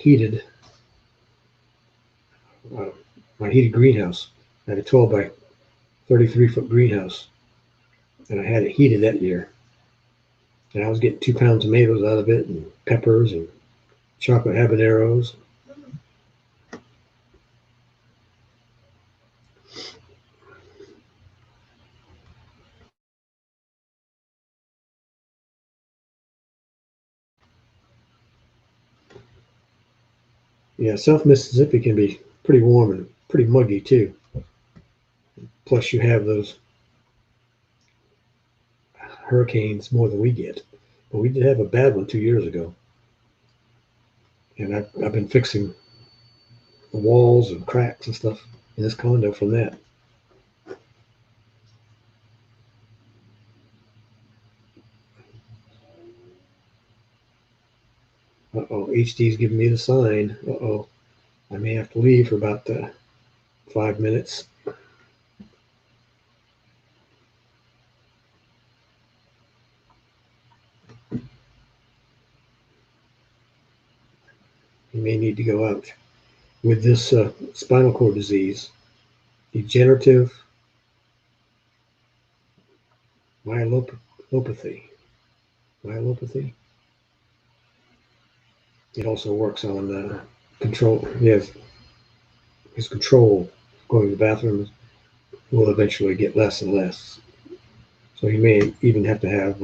uh, my heated greenhouse I had a 12 by 33-foot greenhouse, and I had it heated that year. And I was getting 2 pound tomatoes out of it, and peppers, and chocolate habaneros. Yeah, South Mississippi can be pretty warm and pretty muggy too. Plus, you have those hurricanes more than we get. But we did have a bad one 2 years ago, and I've been fixing the walls and cracks and stuff in this condo from that. Uh-oh, HD's giving me the sign. Uh-oh, I may have to leave for about 5 minutes. You may need to go out. With this spinal cord disease, degenerative myelopathy. Myelopathy. It also works on control. Yes, his control going to the bathroom will eventually get less and less. So he may even have to have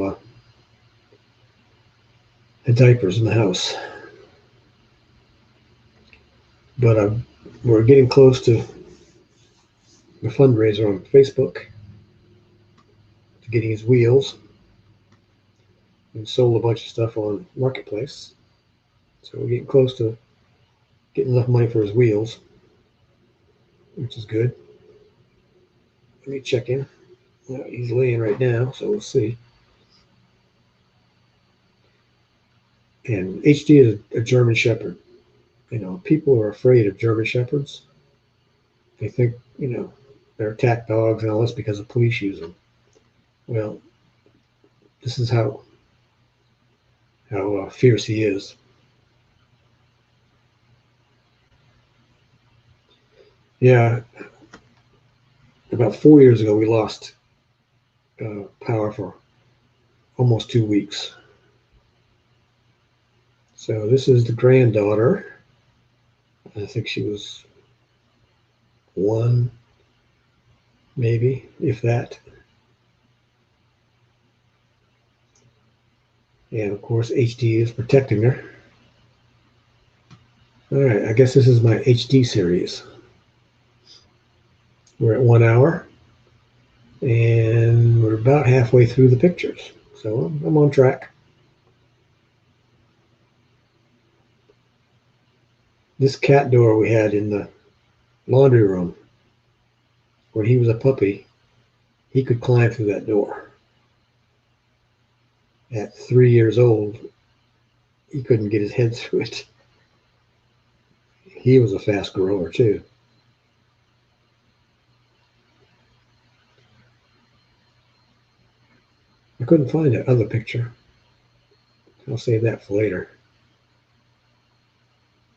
diapers in the house. But we're getting close to the fundraiser on Facebook to getting his wheels. We sold a bunch of stuff on Marketplace. So we're getting close to getting enough money for his wheels, which is good. Let me check in. He's laying right now, so we'll see. And HD is a German Shepherd. People are afraid of German Shepherds. They think, they're attack dogs and all this because the police use them. Well, this is how fierce he is. Yeah, about 4 years ago, we lost power for almost 2 weeks. So this is the granddaughter. I think she was 1, maybe, if that. And of course, HD is protecting her. All right, I guess this is my HD series. We're at 1 hour, and we're about halfway through the pictures. So I'm on track. This cat door we had in the laundry room, when he was a puppy, he could climb through that door. At 3 years old, he couldn't get his head through it. He was a fast grower too. I couldn't find that other picture. I'll save that for later.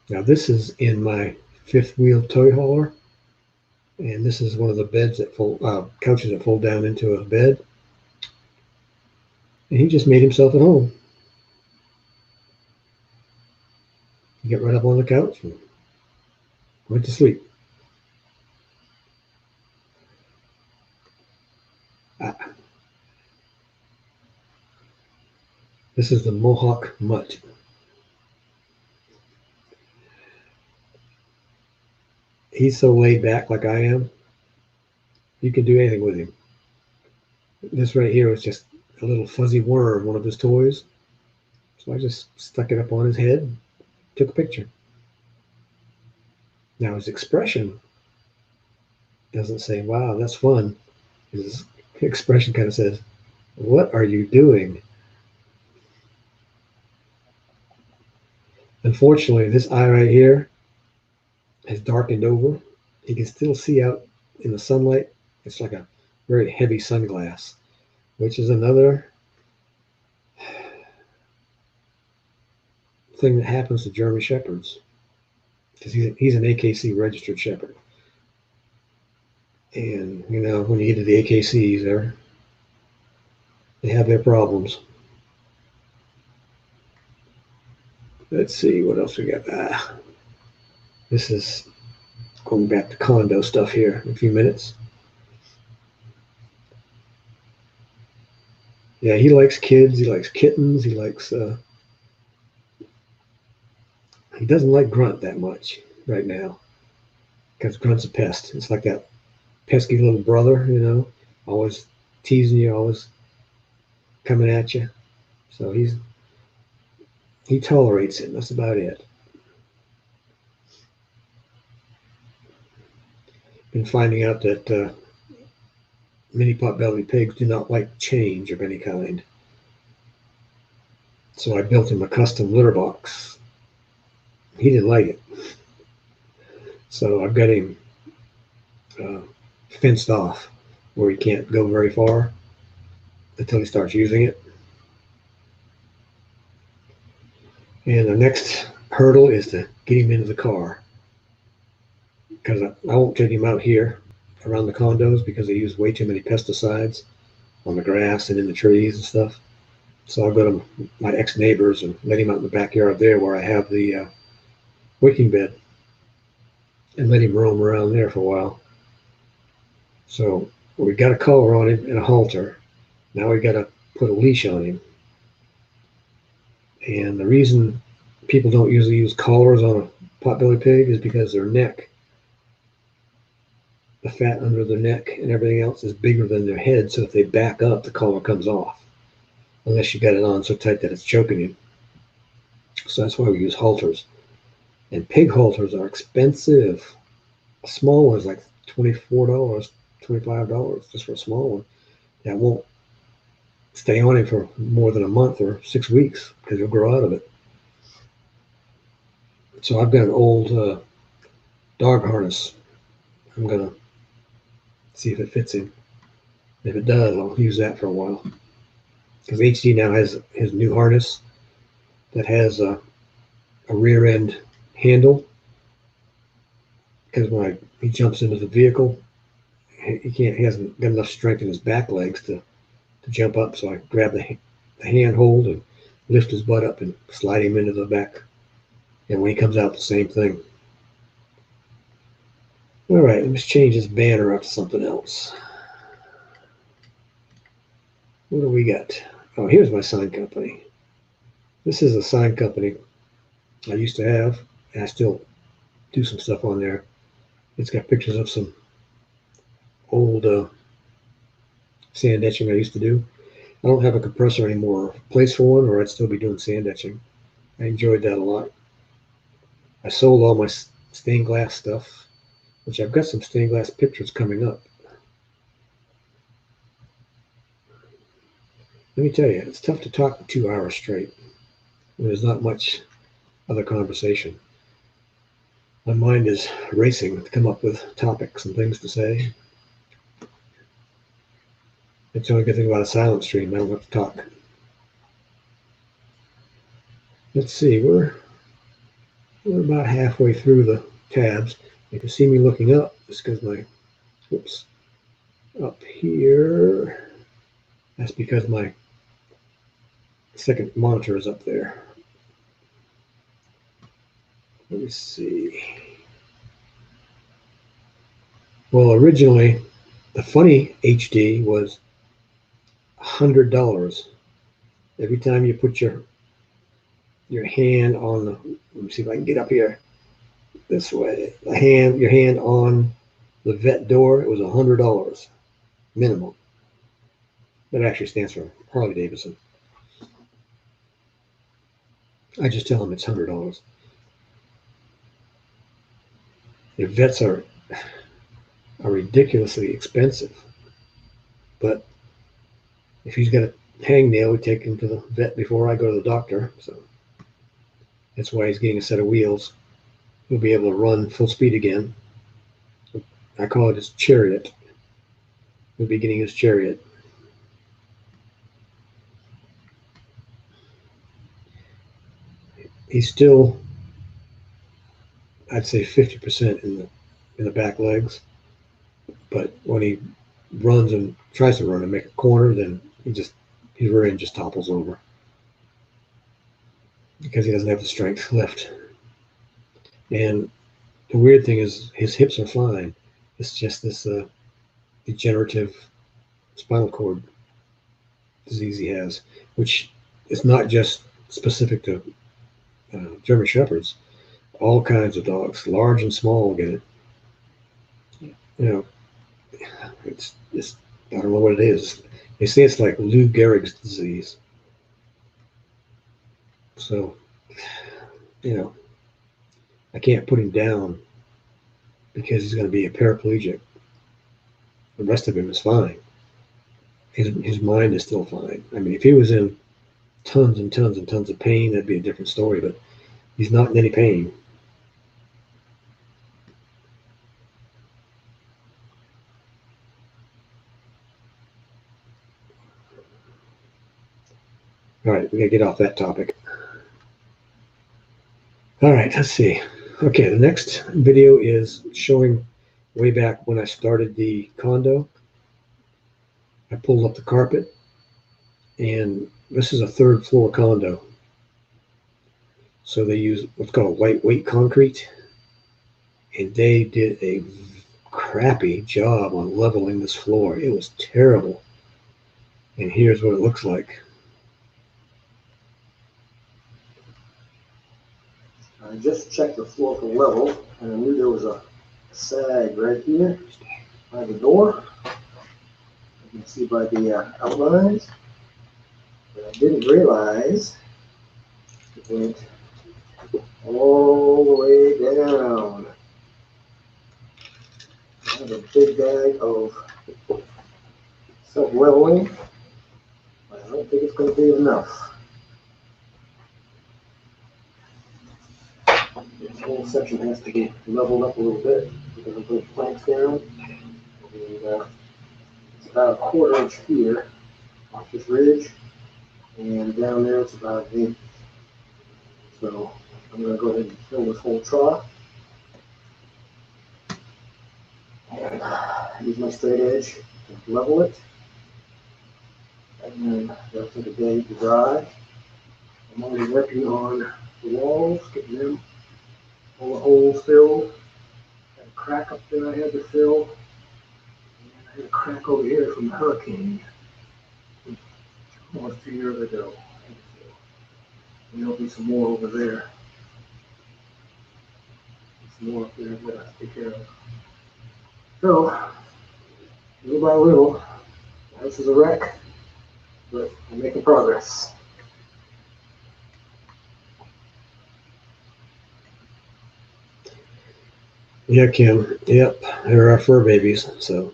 Now this is in my fifth wheel toy hauler, and this is one of the beds that couches that fold down into a bed. And he just made himself at home. He got right up on the couch and went to sleep. This is the Mohawk mutt. He's so laid back like I am. You can do anything with him. This right here was just a little fuzzy worm, one of his toys. So I just stuck it up on his head and took a picture. Now his expression doesn't say, wow, that's fun. His expression kind of says, what are you doing? Unfortunately, this eye right here has darkened over. You can still see out in the sunlight. It's like a very heavy sunglass, which is another thing that happens to German Shepherds, because he's an AKC registered Shepherd. And you know, when you get to the AKCs, they have their problems. Let's see what else we got. This is going back to condo stuff here in a few minutes. Yeah, he likes kids. He likes kittens. He likes. He doesn't like Grunt that much right now because Grunt's a pest. It's like that pesky little brother, you know, always teasing you, always coming at you. So he tolerates it. That's about it. Been finding out that mini pot-bellied pigs do not like change of any kind. So I built him a custom litter box. He didn't like it. So I've got him uh, fenced off where he can't go very far until he starts using it. And the next hurdle is to get him into the car because I won't take him out here around the condos because they use way too many pesticides on the grass and in the trees and stuff. So I'll go to my ex-neighbors and let him out in the backyard there where I have the wicking bed and let him roam around there for a while. So we got a collar on him and a halter. Now we got to put a leash on him. And the reason people don't usually use collars on a potbelly pig is because their neck, the fat under their neck and everything else is bigger than their head. So if they back up, the collar comes off. Unless you got it on so tight that it's choking you. So that's why we use halters. And pig halters are expensive. A small one is like $24, $25 just for a small one. That won't stay on him for more than a month or 6 weeks because he'll grow out of it. So I've got an old dog harness. I'm going to see if it fits him. If it does, I'll use that for a while. Because HD now has his new harness that has a rear end handle. Because when he jumps into the vehicle, he hasn't got enough strength in his back legs to jump up. So I grab the handhold and lift his butt up and slide him into the back. And when he comes out, the same thing. All right, let's change this banner up to something else. What do we got? Oh, here's my sign company. This is a sign company I used to have, and I still do some stuff on there. It's got pictures of some old sand etching I used to do. I don't have a compressor anymore, place for one, or I'd still be doing sand etching. I enjoyed that a lot. I sold all my stained glass stuff, which I've got some stained glass pictures coming up. Let me tell you, it's tough to talk for 2 hours straight when there's not much other conversation. My mind is racing to come up with topics and things to say. It's the only good thing about a silent stream. I don't have to talk. Let's see, we're about halfway through the tabs. If you see me looking up, it's because up here, that's because my second monitor is up there. Let me see. Well, originally, the funny HD was $100. Every time you put your hand on the, let me see if I can get up here this way, your hand on the vet door, it was $100 minimum. That actually stands for Harley Davidson. I just tell them it's $100. The vets are ridiculously expensive, but if he's got a hangnail, we take him to the vet before I go to the doctor. So that's why he's getting a set of wheels. He'll be able to run full speed again. I call it his chariot. He'll be getting his chariot. He's still, I'd say 50% in the back legs, But when he runs and tries to run and make a corner, then his rear end just topples over because he doesn't have the strength left. And the weird thing is his hips are fine. It's just this degenerative spinal cord disease he has, which is not just specific to German Shepherds. All kinds of dogs, large and small, get it. You know, it's I don't know what it is. They say it's like Lou Gehrig's disease. So, I can't put him down because he's going to be a paraplegic. The rest of him is fine. His mind is still fine. I mean, if he was in tons and tons and tons of pain, that'd be a different story. But he's not in any pain. All right, we got to get off that topic. All right, let's see. Okay, the next video is showing way back when I started the condo. I pulled up the carpet, and this is a third floor condo. So they use what's called lightweight concrete, and they did a crappy job on leveling this floor. It was terrible. And here's what it looks like. I just checked the floor for level, and I knew there was a sag right here by the door. You can see by the outlines. But I didn't realize it went all the way down. I have a big bag of self-leveling, but I don't think it's going to be enough. This whole section has to get leveled up a little bit because I put planks down. And it's about a 1/4 inch here off this ridge, and down there it's about 1 inch. So I'm going to go ahead and fill this whole trough. And use my straight edge to level it. And then that'll take a day to dry. I'm already working on the walls, getting them all the holes filled. Got a crack up there I had to fill. And I had a crack over here from the hurricane almost 2 years ago. And there'll be some more over there. Some more up there that I have to take care of. So, little by little, the house is a wreck, but I'm making progress. Yeah, Kim. Yep, they're our fur babies, so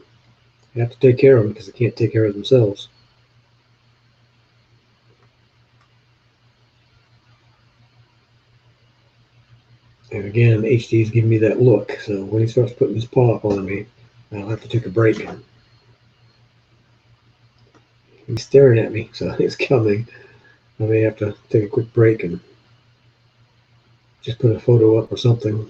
you have to take care of them because they can't take care of themselves. And again, HD's giving me that look, so when he starts putting his paw up on me, I'll have to take a break. He's staring at me, so it's coming. I may have to take a quick break and just put a photo up or something.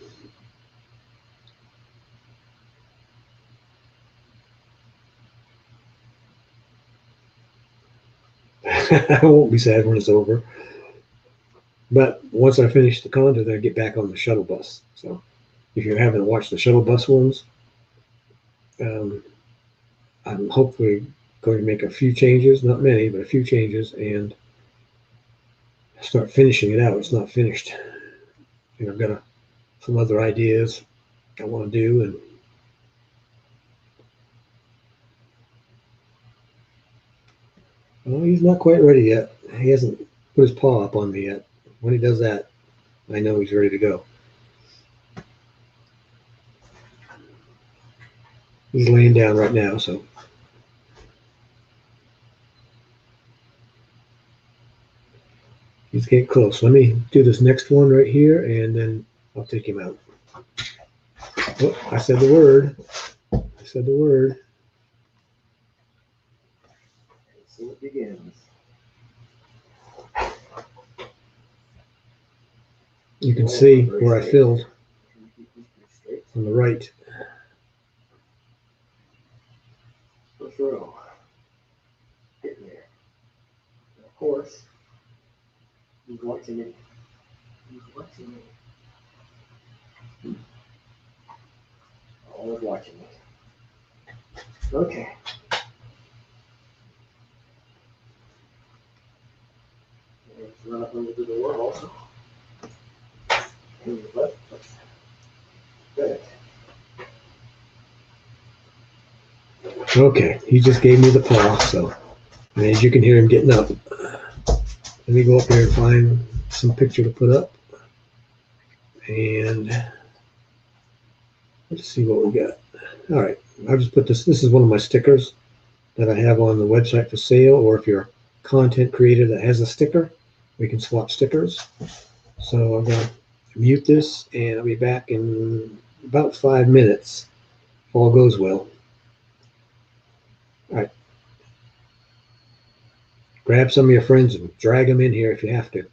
I won't be sad when it's over. But once I finish the condo, then I get back on the shuttle bus. So if you haven't watched the shuttle bus ones, I'm hopefully going to make a few changes, not many, but a few changes, and start finishing it out. It's not finished. I've got some other ideas I want to do, and well, he's not quite ready yet. He hasn't put his paw up on me yet. When he does that, I know he's ready to go. He's laying down right now, so he's getting close. Let me do this next one right here, and then I'll take him out. Oh, I said the word. I said the word. So it begins. You can see where I filled on the right. course, he's watching it. He's watching it. Always watching it. Okay. Let's run up under the door also. Good. Okay, he just gave me the paw, so and as you can hear him getting up. Let me go up here and find some picture to put up. And let's see what we got. All right, I'll just put this. This is one of my stickers that I have on the website for sale, or if you're a content creator that has a sticker, we can swap stickers. So I'm going to mute this, and I'll be back in about 5 minutes if all goes well. All right. Grab some of your friends and drag them in here if you have to.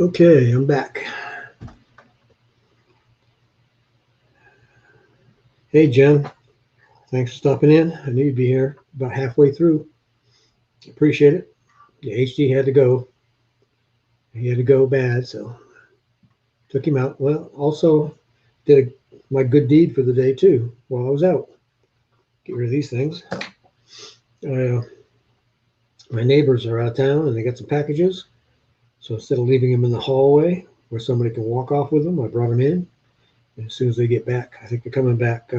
Okay, I'm back. Hey, Jen. Thanks for stopping in. I knew you'd be here about halfway through. Appreciate it. Yeah, HD had to go. He had to go bad, so took him out. Well, also did my good deed for the day, too, while I was out. Get rid of these things. Uh, my neighbors are out of town and they got some packages. So instead of leaving them in the hallway where somebody can walk off with them, I brought them in. And as soon as they get back, I think they're coming back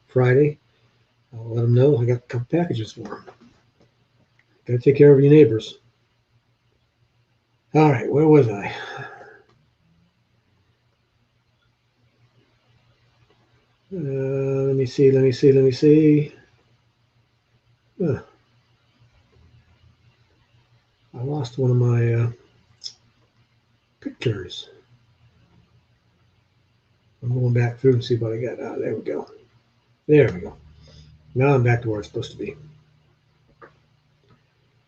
Friday. I'll let them know I got a couple packages for them. Got to take care of your neighbors. All right, where was I? Let me see. Huh, I lost one of my pictures. I'm going back through and see what I got. Ah, there we go. There we go. Now I'm back to where it's supposed to be.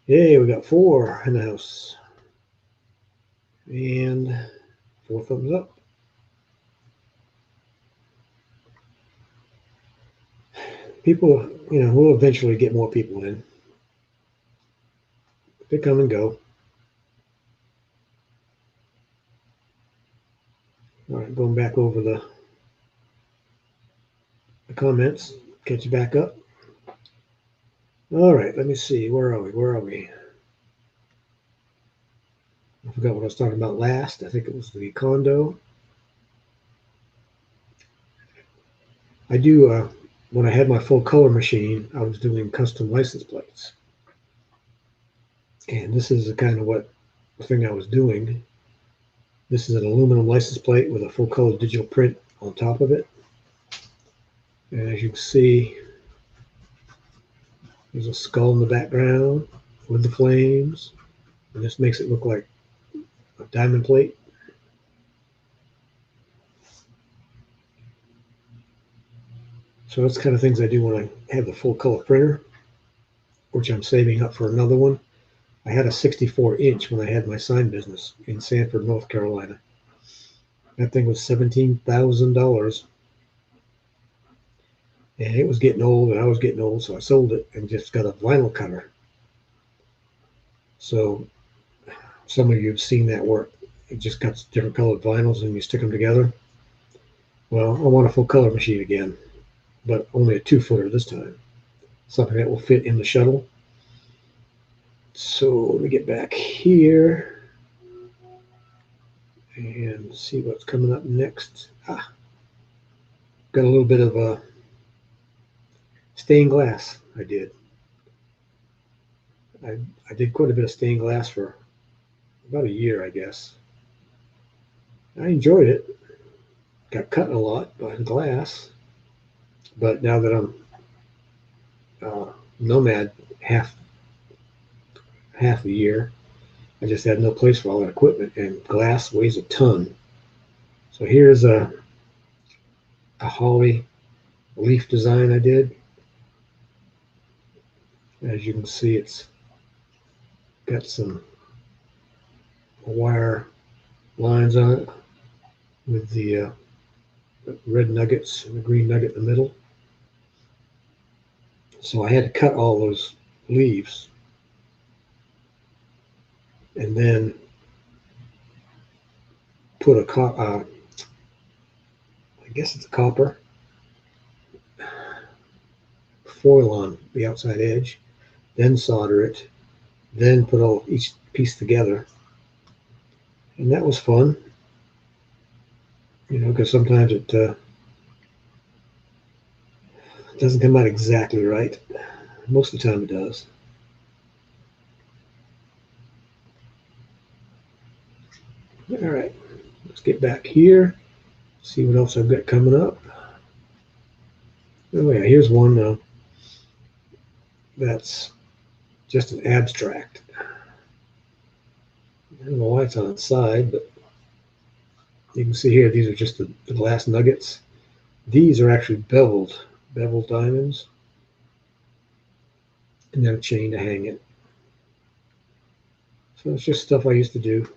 Yay, we got 4 in the house. And 4 thumbs up. People, we'll eventually get more people in. They come and go. All right, going back over the comments. Catch you back up. All right, let me see. Where are we? I forgot what I was talking about last. I think it was the condo. I do, when I had my full color machine, I was doing custom license plates. And this is the kind of thing I was doing. This is an aluminum license plate with a full color digital print on top of it. And as you can see, there's a skull in the background with the flames. And this makes it look like a diamond plate. So that's the kind of things I do when I have the full color printer, which I'm saving up for another one. I had a 64-inch when I had my sign business in Sanford, North Carolina. That thing was $17,000. And it was getting old, and I was getting old, so I sold it and just got a vinyl cutter. So some of you have seen that work. It just cuts different colored vinyls and you stick them together. Well, I want a full color machine again, but only a 2-footer this time. Something that will fit in the shuttle. So let me get back here and see what's coming up next. Got a little bit of stained glass. I did quite a bit of stained glass for about a year, I guess. I enjoyed it. Got cut a lot by the glass, but now that I'm nomad half the year, I just had no place for all that equipment, and glass weighs a ton. So here's a holly leaf design I did. As you can see, it's got some wire lines on it with the red nuggets and the green nugget in the middle. So I had to cut all those leaves and then put I guess it's a copper foil on the outside edge, then solder it, then put each piece together. And that was fun, because sometimes it doesn't come out exactly right. Most of the time it does. All right, let's get back here, see what else I've got coming up. Oh yeah, here's one that's just an abstract. I don't know why it's on its side, but you can see here, these are just the glass nuggets. These are actually beveled diamonds, and then a chain to hang it. So it's just stuff I used to do.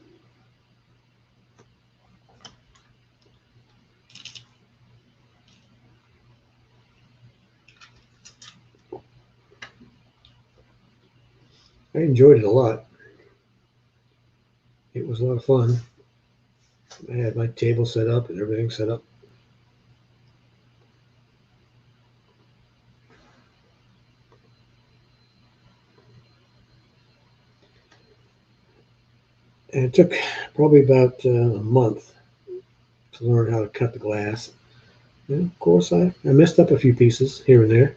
I enjoyed it a lot. It was a lot of fun. I had my table set up and everything set up. And it took probably about a month to learn how to cut the glass. And of course, I messed up a few pieces here and there.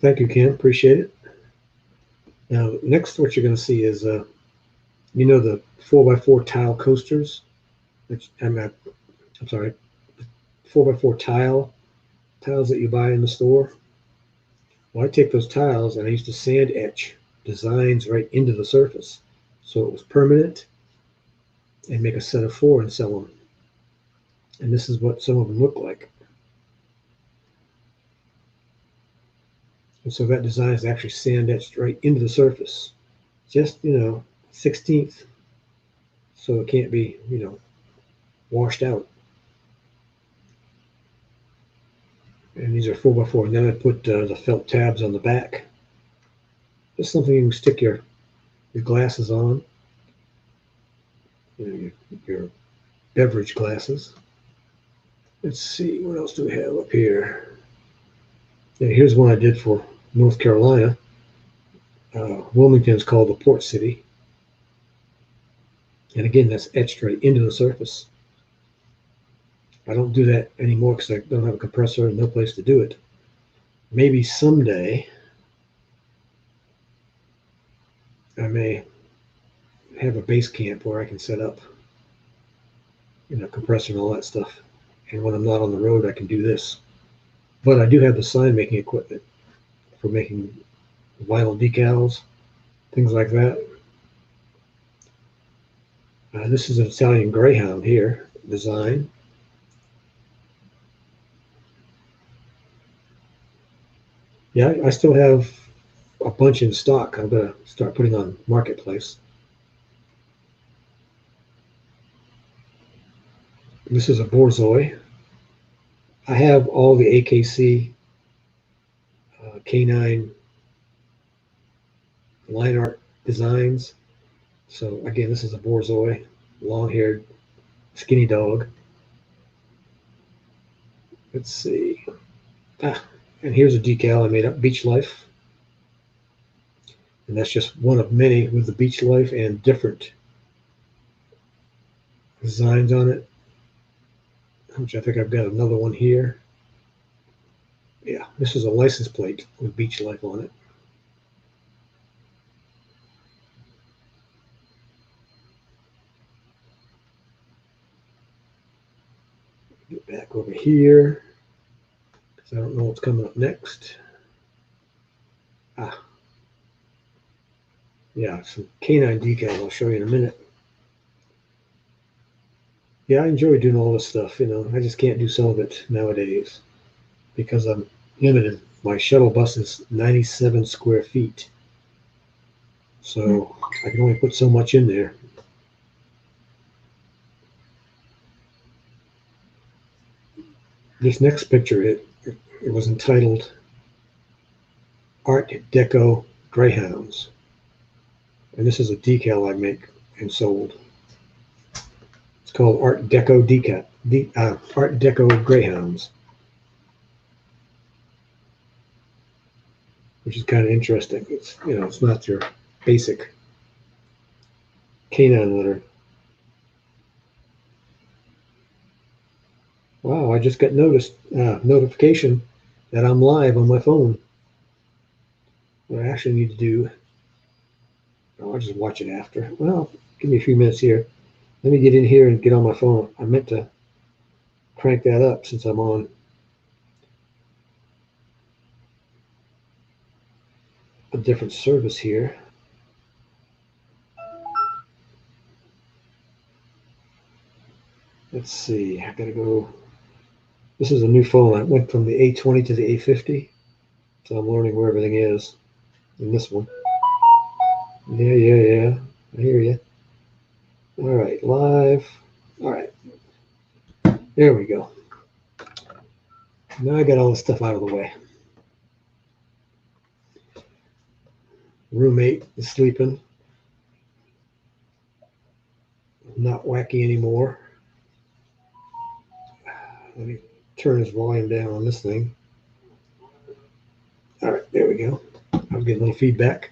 Thank you, Kim. Appreciate it. Now, next, what you're going to see is, the 4x4 tile coasters. I'm sorry, 4x4 tiles that you buy in the store. Well, I take those tiles and I used to sand etch designs right into the surface, so it was permanent, and make a set of 4 and sell them. And this is what some of them look like. And so that design is actually sand etched right into the surface, just 16th, so it can't be washed out. And these are 4x4. And then I put the felt tabs on the back. Just something you can stick your glasses on, your beverage glasses. Let's see, what else do we have up here? Yeah, here's one I did for North Carolina. Wilmington is called the Port City. And again, that's etched right into the surface. I don't do that anymore because I don't have a compressor and no place to do it. Maybe someday I may have a base camp where I can set up, compressor and all that stuff. And when I'm not on the road, I can do this. But I do have the sign making equipment for making vinyl decals, things like that. This is an Italian Greyhound here, design. Yeah, I still have a bunch in stock. I'm going to start putting on Marketplace. This is a Borzoi. I have all the AKC canine line art designs. So again, this is a Borzoi, long-haired, skinny dog. Let's see. And here's a decal I made up, Beach Life. And that's just one of many with the Beach Life and different designs on it, which I think I've got another one here. Yeah, this is a license plate with Beach Life on it. Get back over here because I don't know what's coming up next. Yeah, some canine decals I'll show you in a minute. Yeah, I enjoy doing all this stuff. I just can't do some of it nowadays because I'm limited. My shuttle bus is 97 square feet. So I can only put so much in there. This next picture, it was entitled Art Deco Greyhounds. And this is a decal I make and sold. It's called Art Deco Art Deco Greyhounds, which is kind of interesting. It's it's not your basic canine litter. Wow, I just got notification that I'm live on my phone. What I actually need to do, I'll just watch it after. Well, give me a few minutes here. Let me get in here and get on my phone. I meant to crank that up since I'm on a different service here. Let's see, I gotta go. This is a new phone. I went from the A20 to the A50, so I'm learning where everything is in this one. Yeah. I hear you. All right, live. All right, there we go. Now I got all this stuff out of the way. Roommate is sleeping. Not wacky anymore. Let me turn his volume down on this thing. All right, there we go. I'm getting a little feedback.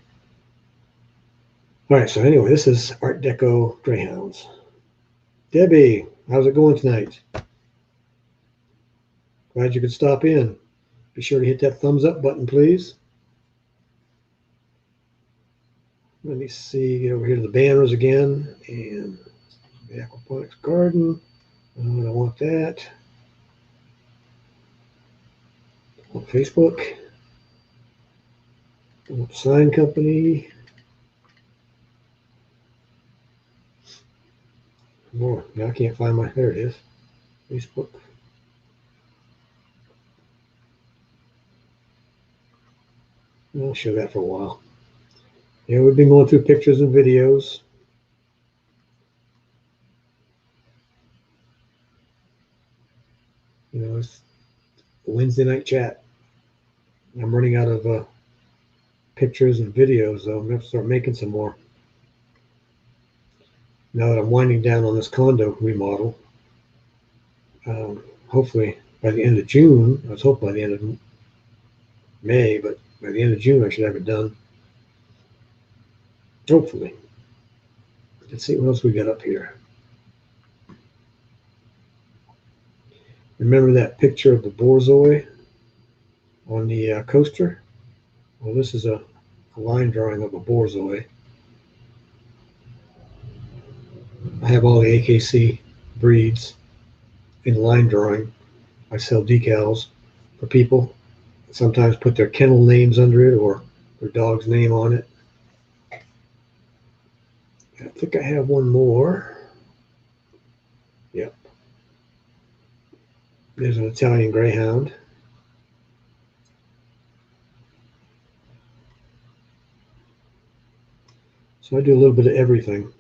All right, so anyway, this is Art Deco Greyhounds. Debbie, how's it going tonight? Glad you could stop in. Be sure to hit that thumbs up button, please. Let me see, get over here to the banners again, and the aquaponics garden. I don't want that. On Facebook. Sign company. Oh, now I can't find my, there it is. Facebook. I'll show that for a while. Yeah, we've been going through pictures and videos. You know, it's Wednesday night chat. I'm running out of pictures and videos, though. I'm going to start making some more. Now that I'm winding down on this condo remodel, hopefully by the end of June, I was hoping by the end of May, but by the end of June, I should have it done. Hopefully. Let's see what else we got up here. Remember that picture of the borzoi on the coaster? Well, this is a line drawing of a borzoi. I have all the AKC breeds in line drawing. I sell decals for people. Sometimes put their kennel names under it or their dog's name on it. I think I have one more. Yep. There's an Italian Greyhound. So I do a little bit of everything.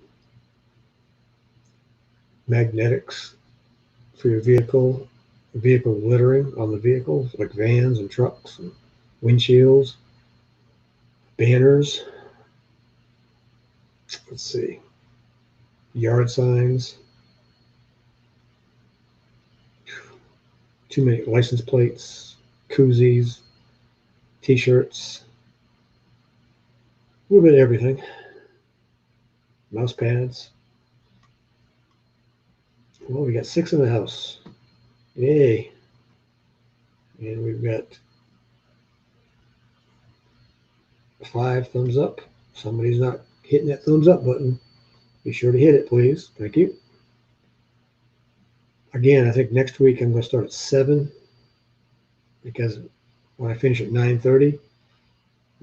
Magnetics for your vehicle littering on the vehicles, like vans and trucks and windshields, banners. Let's see. Yard signs. Too many license plates, koozies, t-shirts, a little bit of everything. Mouse pads. Well, we got 6 in the house. Yay. And we've got 5 thumbs up. Somebody's not hitting that thumbs up button. Be sure to hit it, please. Thank you. Again, I think next week I'm going to start at 7 because when I finish at 9:30,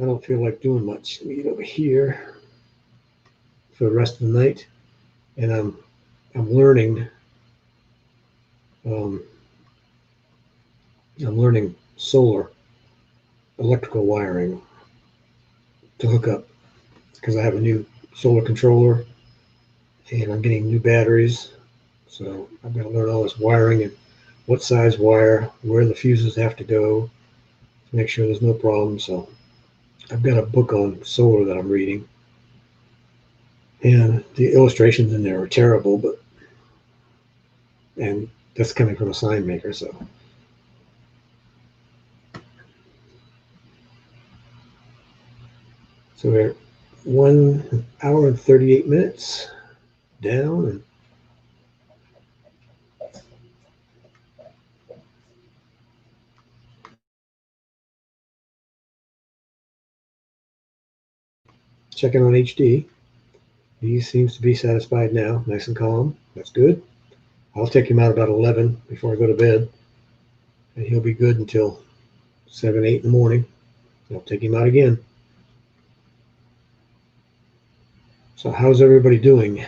I don't feel like doing much. Let me get over here for the rest of the night, and I'm learning. I'm learning solar electrical wiring to hook up because I have a new solar controller and I'm getting new batteries. So I've got to learn all this wiring and what size wire, where the fuses have to go to make sure there's no problem. So I've got a book on solar that I'm reading. And the illustrations in there are terrible, and that's coming from a sign maker. So we're 1 hour and 38 minutes down, and checking on HD. He seems to be satisfied now, nice and calm. That's good. I'll take him out about 11 before I go to bed, and he'll be good until 7, 8 in the morning. I'll take him out again. So how's everybody doing?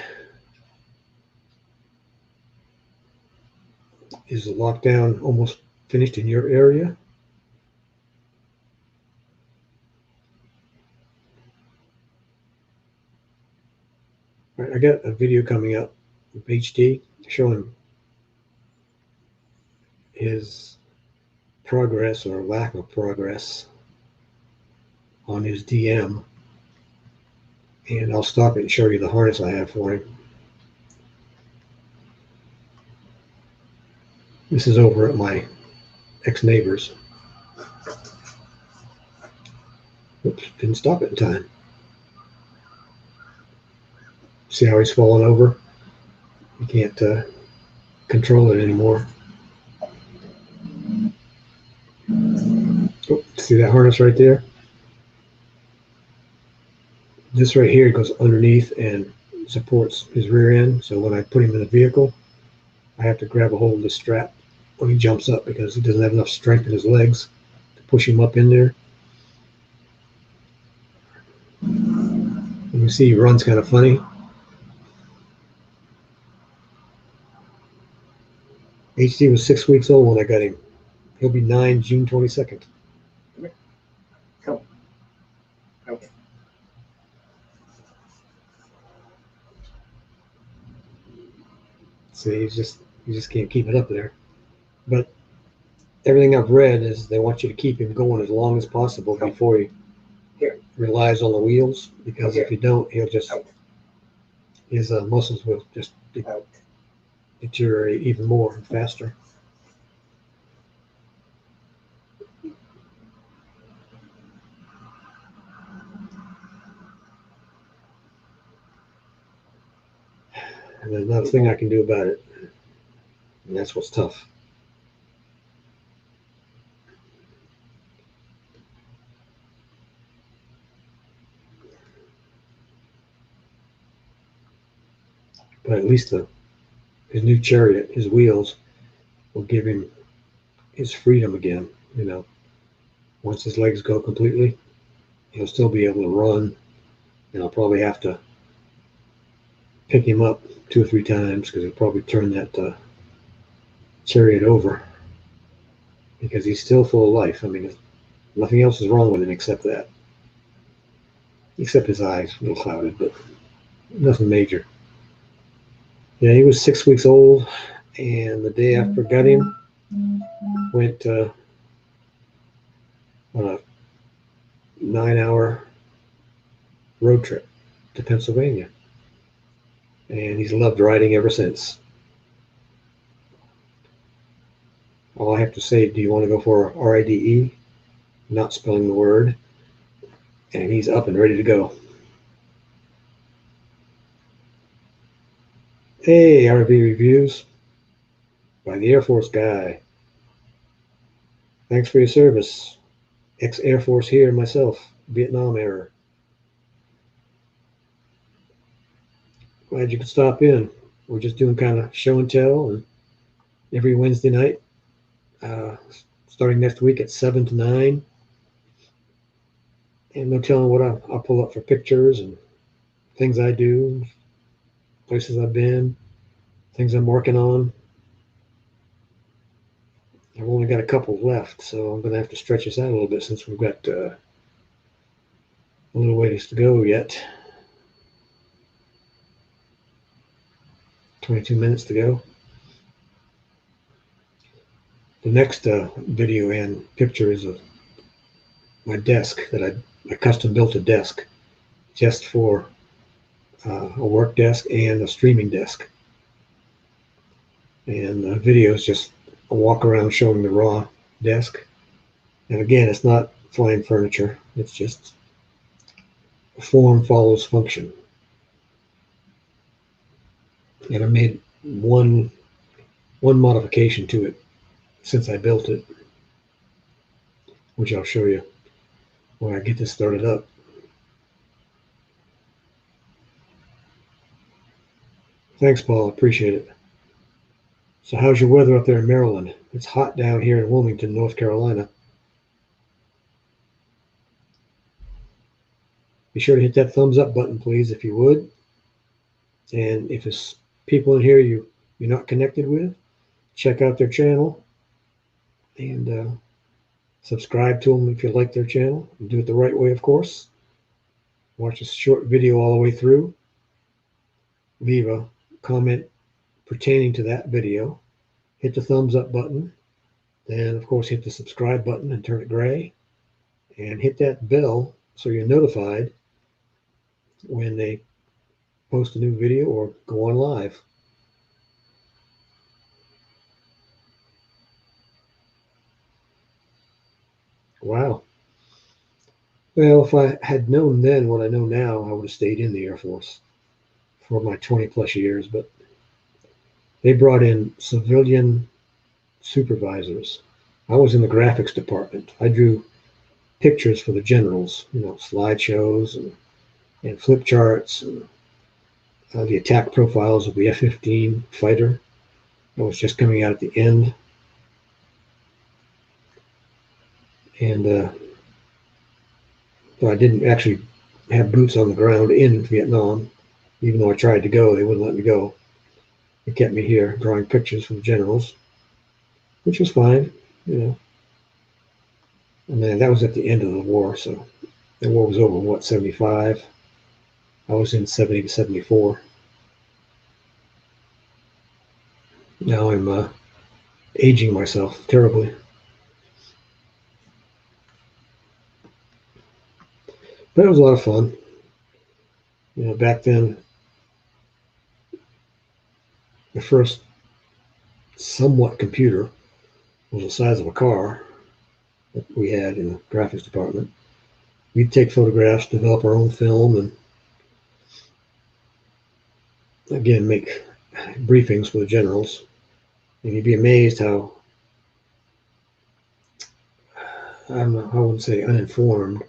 Is the lockdown almost finished in your area? All right, I got a video coming up with HD showing his progress or lack of progress on his DM. And I'll stop it and show you the harness I have for him. This is over at my ex-neighbor's. Oops, didn't stop it in time. See how he's falling over? You can't control it anymore. Oh, see that harness right there? This right here goes underneath and supports his rear end. So when I put him in the vehicle, I have to grab a hold of the strap when he jumps up because he doesn't have enough strength in his legs to push him up in there. And you see he runs kind of funny. HD was 6 weeks old when I got him. He'll be 9 June 22nd. Come. Okay. See, you just can't keep it up there. But everything I've read is they want you to keep him going as long as possible before he relies on the wheels, because if you don't, he'll just his muscles will just deteriorate even more and faster. And there's not a thing I can do about it. And that's what's tough. But at least his new chariot, his wheels, will give him his freedom again. You know, once his legs go completely, he'll still be able to run. And I'll probably have to pick him up 2 or 3 times because he'll probably turn that chariot over, because he's still full of life. I mean, nothing else is wrong with him except that. Except his eyes, a little clouded, but nothing major. Yeah, he was 6 weeks old, and the day after I got him, went on a 9-hour road trip to Pennsylvania. And he's loved riding ever since. All I have to say, do you want to go for RIDE? Not spelling the word. And he's up and ready to go. Hey, RV Reviews by the Air Force guy. Thanks for your service. Ex-Air Force here myself, Vietnam era. Glad you could stop in. We're just doing kind of show and tell, and every Wednesday night, starting next week at 7 to 9. And no telling what I'll pull up for pictures and things I do, places I've been, things I'm working on. I've only got a couple left, so I'm going to have to stretch this out a little bit since we've got a little ways to go yet. 22 minutes to go. The next video and picture is of my desk that I custom built a desk just for a work desk and a streaming desk. And the video is just a walk around showing the raw desk. And again, it's not flying furniture. It's just form follows function. And I made one modification to it since I built it, which I'll show you when I get this started up. Thanks, Paul. Appreciate it. So how's your weather up there in Maryland? It's hot down here in Wilmington, North Carolina. Be sure to hit that thumbs up button, please, if you would. And if it's people in here you're not connected with, check out their channel and subscribe to them if you like their channel. And do it the right way, of course. Watch a short video all the way through. Leave a comment pertaining to that video. Hit the thumbs up button. Then, of course, hit the subscribe button and turn it gray. And hit that bell so you're notified when they post a new video or go on live. Wow. Well, if I had known then what I know now, I would have stayed in the Air Force for my 20 plus years. But they brought in civilian supervisors. I was in the graphics department. I drew pictures for the generals, slideshows and flip charts and the attack profiles of the F-15 fighter that was just coming out at the end. And so I didn't actually have boots on the ground in Vietnam. Even though I tried to go, they wouldn't let me go. They kept me here drawing pictures for the generals, which was fine, And then that was at the end of the war. So the war was over, what, 75? I was in 70 to 74. Now I'm aging myself terribly. But it was a lot of fun. Back then, the first somewhat computer was the size of a car that we had in the graphics department. We'd take photographs, develop our own film, and again, make briefings for the generals. And you'd be amazed how, I wouldn't say uninformed,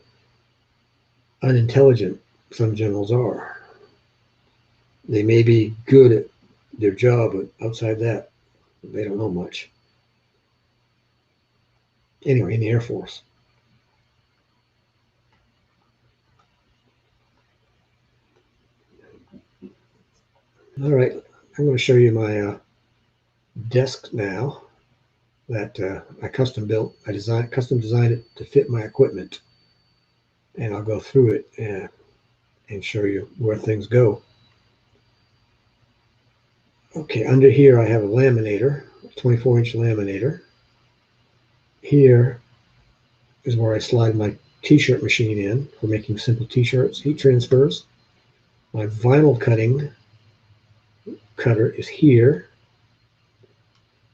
unintelligent some generals are. They may be good at their job, but outside that, they don't know much. Anyway, in the Air Force. All right, I'm going to show you my desk now that I custom built. I custom designed it to fit my equipment, and I'll go through it and show you where things go. Okay, under here I have a laminator, a 24-inch laminator. Here is where I slide my t-shirt machine in for making simple t-shirts, heat transfers. My vinyl cutting cutter is here.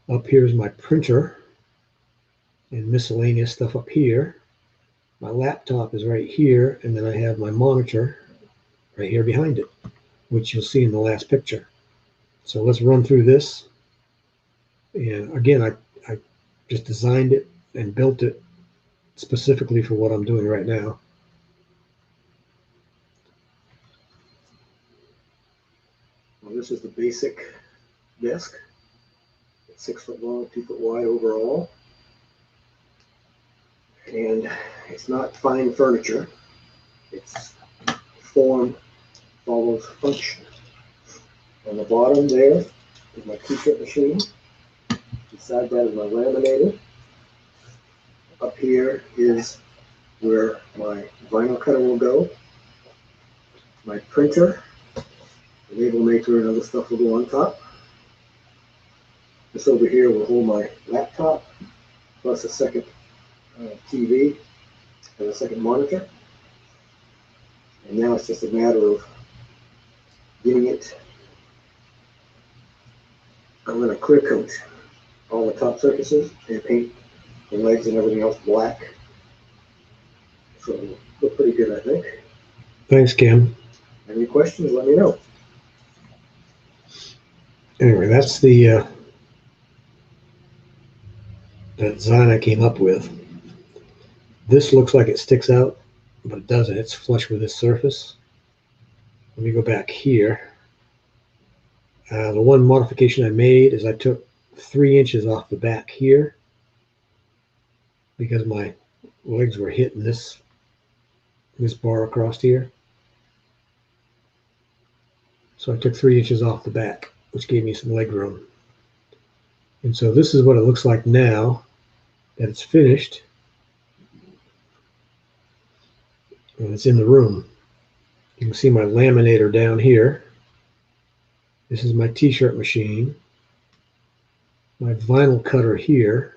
Up here is my printer and miscellaneous stuff up here. My laptop is right here, and then I have my monitor right here behind it, which you'll see in the last picture. So let's run through this. And again, I just designed it and built it specifically for what I'm doing right now. Well, this is the basic desk. It's 6 foot long, 2 foot wide overall. And it's not fine furniture. It's form follows function. On the bottom there is my t-shirt machine. Beside that is my laminator. Up here is where my vinyl cutter will go. My printer, the label maker, and other stuff will go on top. This over here will hold my laptop, plus a second TV and a second monitor. And now it's just a matter of getting it. I'm going to clear coat all the top surfaces and paint the legs and everything else black. So it'll look pretty good, I think. Thanks, Kim. Any questions, let me know. Anyway, that's the design I came up with. This looks like it sticks out, but it doesn't. It's flush with this surface. Let me go back here. The one modification I made is I took 3 inches off the back here because my legs were hitting this bar across here. So I took 3 inches off the back, which gave me some leg room. And so this is what it looks like now that it's finished. And it's in the room. You can see my laminator down here. This is my t-shirt machine. My vinyl cutter here.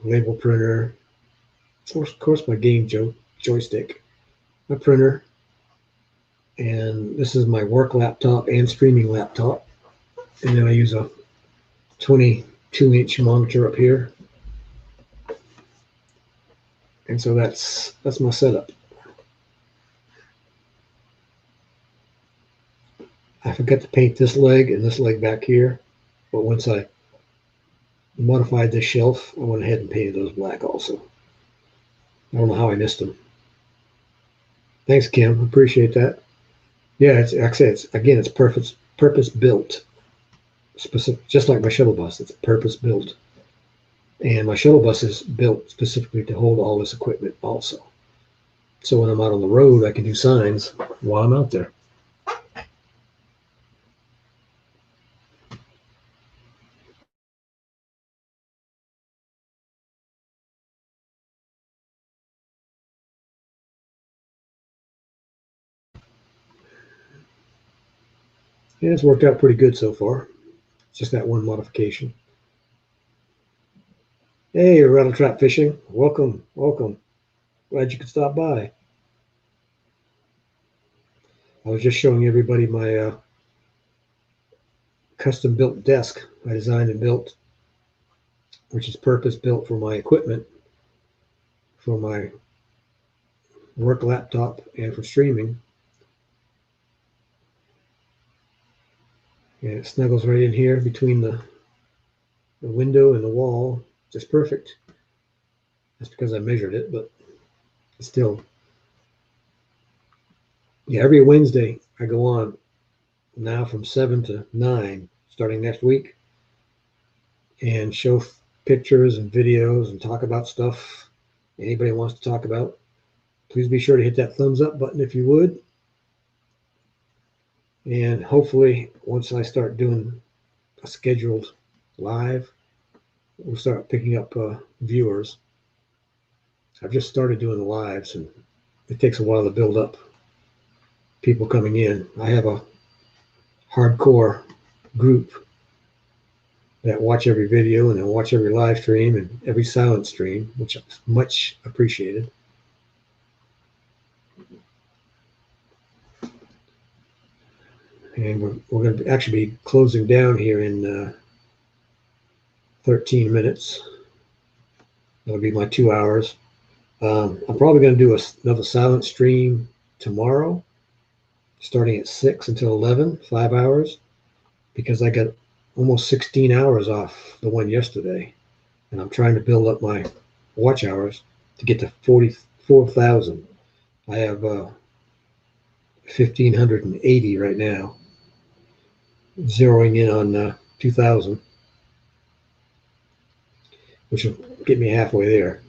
Label printer. Of course my game joystick. my printer, and this is my work laptop and streaming laptop. And then I use a 22-inch monitor up here. And so that's my setup. I forgot to paint this leg and this leg back here, but once I modified this shelf, I went ahead and painted those black also. I don't know how I missed them. Thanks, Kim. Appreciate that. Yeah, it's like I said, it's purpose built. Specific, just like my shuttle bus, it's purpose built. And my shuttle bus is built specifically to hold all this equipment also. So when I'm out on the road, I can do signs while I'm out there. Yeah, it's worked out pretty good so far. It's just that one modification. Hey, Rattle Trap Fishing. Welcome, welcome. Glad you could stop by. I was just showing everybody my custom built desk I designed and built, which is purpose built for my equipment, for my work laptop, and for streaming. And it snuggles right in here between the window and the wall, just perfect. That's because I measured it, but still. Yeah, every Wednesday I go on now from 7 to 9, starting next week, and show pictures and videos and talk about stuff anybody wants to talk about. Please be sure to hit that thumbs up button if you would. And hopefully, once I start doing a scheduled live, we'll start picking up viewers. I've just started doing the lives, and it takes a while to build up people coming in. I have a hardcore group that watch every video and then watch every live stream and every silent stream, which is much appreciated. And we're going to actually be closing down here in 13 minutes. That'll be my 2 hours. I'm probably going to do another silent stream tomorrow, starting at 6 until 11, 5 hours, because I got almost 16 hours off the one yesterday. And I'm trying to build up my watch hours to get to 44,000. I have 1,580 right now, zeroing in on 2,000, which will get me halfway there.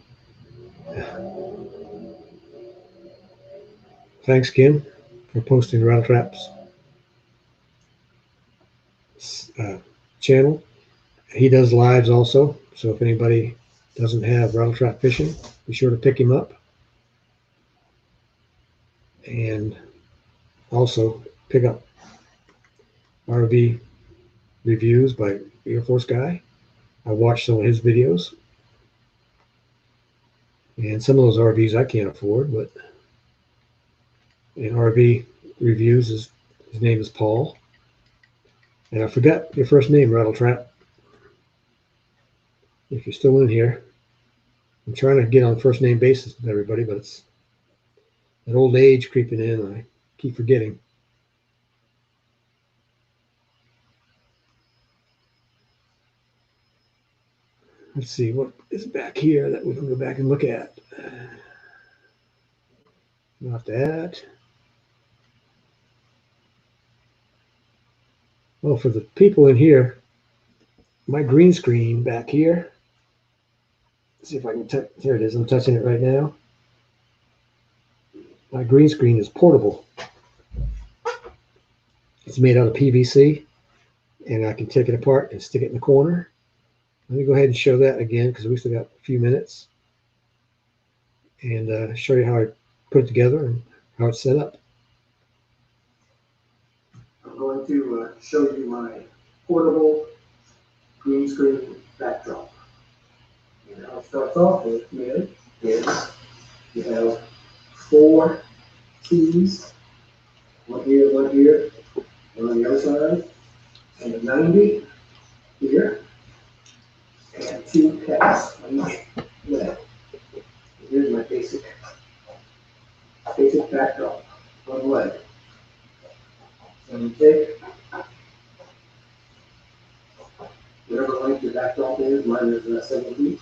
Thanks, Kim, for posting Rattle Trap's channel. He does lives also, so if anybody doesn't have Rattle Trap Fishing, be sure to pick him up. And also pick up RV reviews by Air Force Guy. I watched some of his videos, and some of those RVs I can't afford, but in RV reviews, his name is Paul. And I forgot your first name, Rattle Trap. If you're still in here, I'm trying to get on first name basis with everybody, but it's that old age creeping in, and I keep forgetting. Let's see what is back here that we can go back and look at. Not that. Well, for the people in here, my green screen back here. Let's see if I can touch. There it is. I'm touching it right now. My green screen is portable. It's made out of PVC, and I can take it apart and stick it in the corner. Let me go ahead and show that again because we still got a few minutes, and show you how I put it together and how it's set up. I'm going to show you my portable green screen backdrop. And how it starts off with is you have 4 keys. One here, and on the other side, and a 90 here, and 2 caps on each leg. Here's my basic backdrop, one leg. So you take whatever length your backdrop is, mine is 7 feet.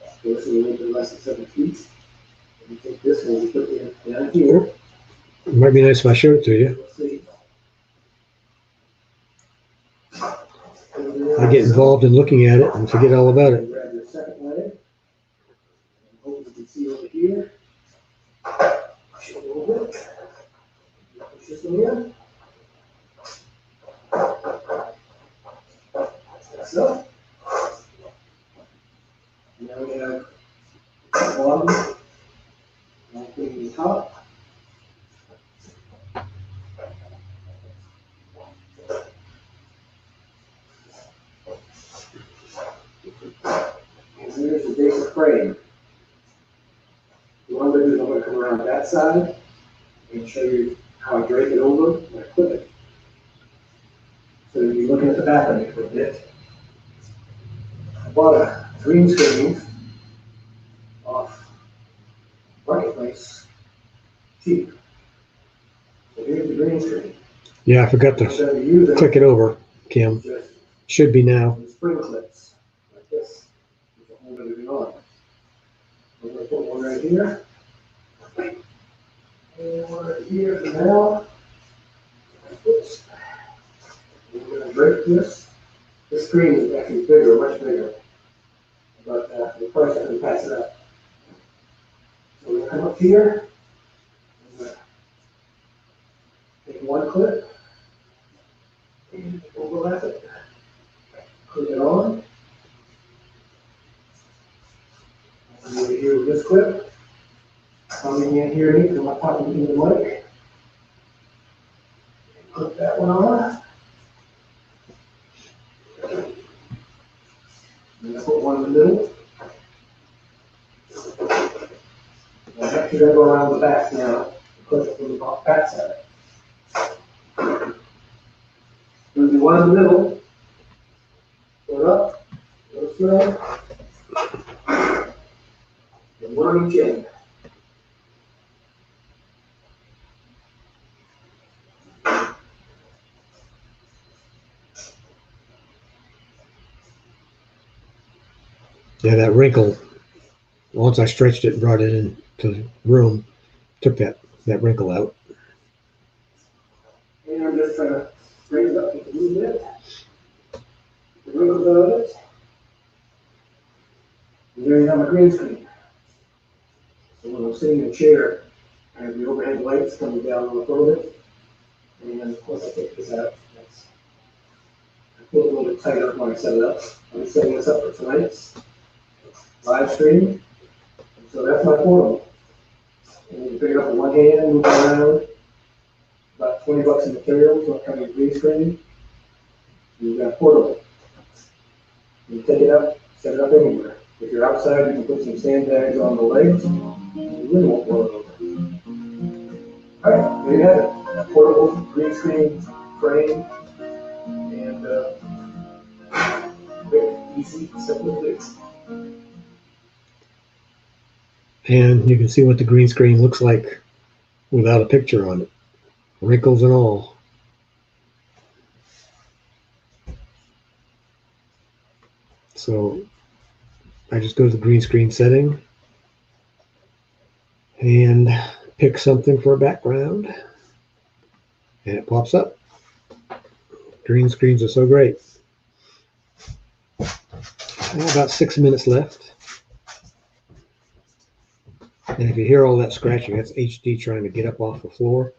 So this is a little bit less than 7 feet. And you take this one, you put it down here. It might be nice if I show it to you. Let's see. I get involved in looking at it and forget all about it. Grab your second leg. And hope you can see over here. Push it a little bit. Push this one in. Like so. Now we have the bottom. Now putting the top. And here's the basic frame. What I'm going to do is I'm going to come around that side and show you how I drape it over and I clip it. So you'll be looking at the back of it for a bit. I bought a green screen off Marketplace cheap. So here's the green screen. Yeah, I forgot I'm to going to use it click it over, Kim. just Should be now. with spring clips like this. Just to hold everything on. I'm going to put one right here. And one right here for now. Oops. We're going to drape this. This screen is actually bigger, much bigger. But the price I can pass it up. So we're going to come up here. I'm going to take one clip and overlap it. Clip it on. I'm over here with this clip. Probably can't hear me because I'm talking into the mic. Clip that one on. And I put one in the middle. I'm actually going to go around the back now. Clip it from the back side. Going to do one in the middle. Go up. Go this way. And one on each end. Yeah, that wrinkle, once I stretched it and brought it into the room, took that wrinkle out. And I'm just trying to bring it up just a little bit. The wrinkles out of it. And there you have my green screen. So when I'm sitting in a chair, I have the overhead lights coming down on the front of it. And then, of course, I take this out. I put it a little bit tighter when I set it up. I'm setting this up for tonight's live stream. So that's my portable. And you pick it up with one hand, move it around. About 20 bucks in materials, what kind of green screen. You've got portable. You take it up, set it up anywhere. If you're outside, you can put some sandbags on the legs. You really won't blow it over. Alright, there you have it. A portable green screen frame. And quick, easy, simple fix. And you can see what the green screen looks like without a picture on it. Wrinkles and all. So I just go to the green screen setting and pick something for a background. And it pops up. Green screens are so great. About 6 minutes left. And if you hear all that scratching, that's HD trying to get up off the floor.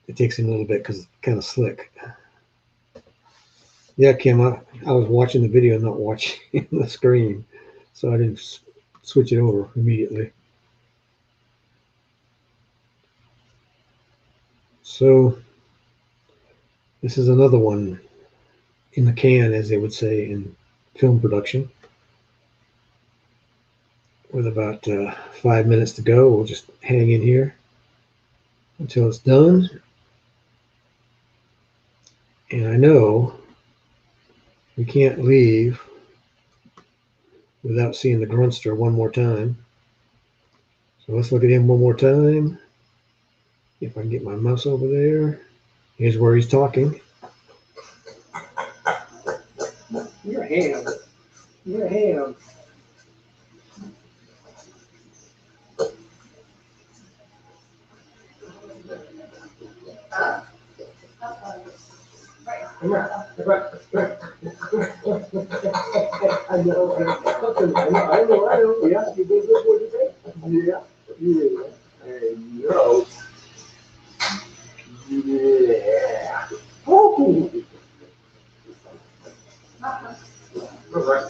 It takes him a little bit because it's kind of slick. Yeah, Kim, I was watching the video, not watching the screen. So I didn't switch it over immediately. So this is another one in the can, as they would say in film production. With about 5 minutes to go, we'll just hang in here until it's done. And I know we can't leave without seeing the Grunster one more time. So let's look at him one more time. If I can get my mouse over there. Here's where he's talking. You're a ham. You're a ham. Come here. Come here. I know. I know. Yeah, you did good what you say. Yeah, yeah. I know. Yeah. Oh. All right.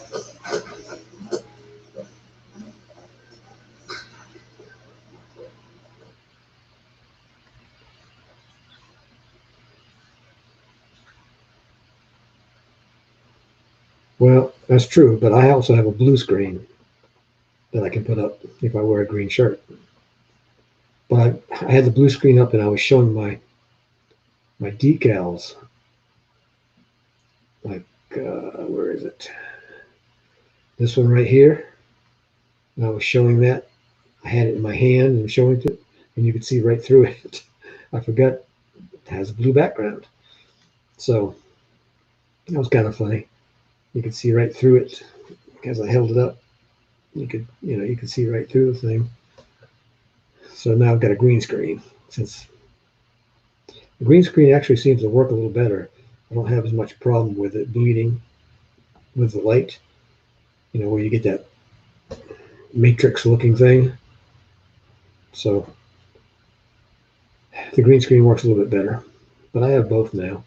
Well, that's true, but I also have a blue screen that I can put up if I wear a green shirt. But I had the blue screen up and I was showing my decals. Like, where is it? This one right here. And I was showing that. I had it in my hand and showing it, and you could see right through it. I forgot it has a blue background. So that was kind of funny. You could see right through it as I held it up. You could see right through the thing. So now I've got a green screen. Since the green screen actually seems to work a little better, I don't have as much problem with it bleeding with the light. Where you get that matrix looking thing. So the green screen works a little bit better. But I have both now.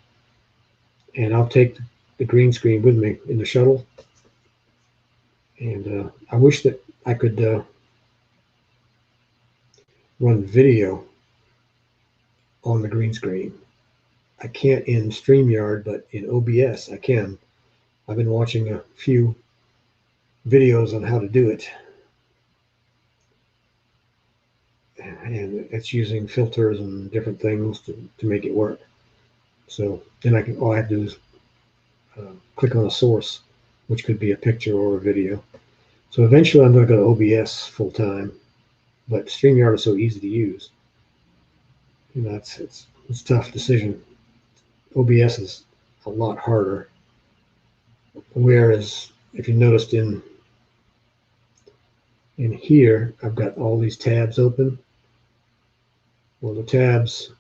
And I'll take the green screen with me in the shuttle. And I wish that I could run video on the green screen. I can't in StreamYard, but in OBS I can. I've been watching a few videos on how to do it. And it's using filters and different things to make it work. So then all I have to do is click on a source, which could be a picture or a video. So eventually I'm going to go to OBS full time, but StreamYard is so easy to use. It's a tough decision. OBS is a lot harder. Whereas if you noticed in here, I've got all these tabs open. Well, the tabs,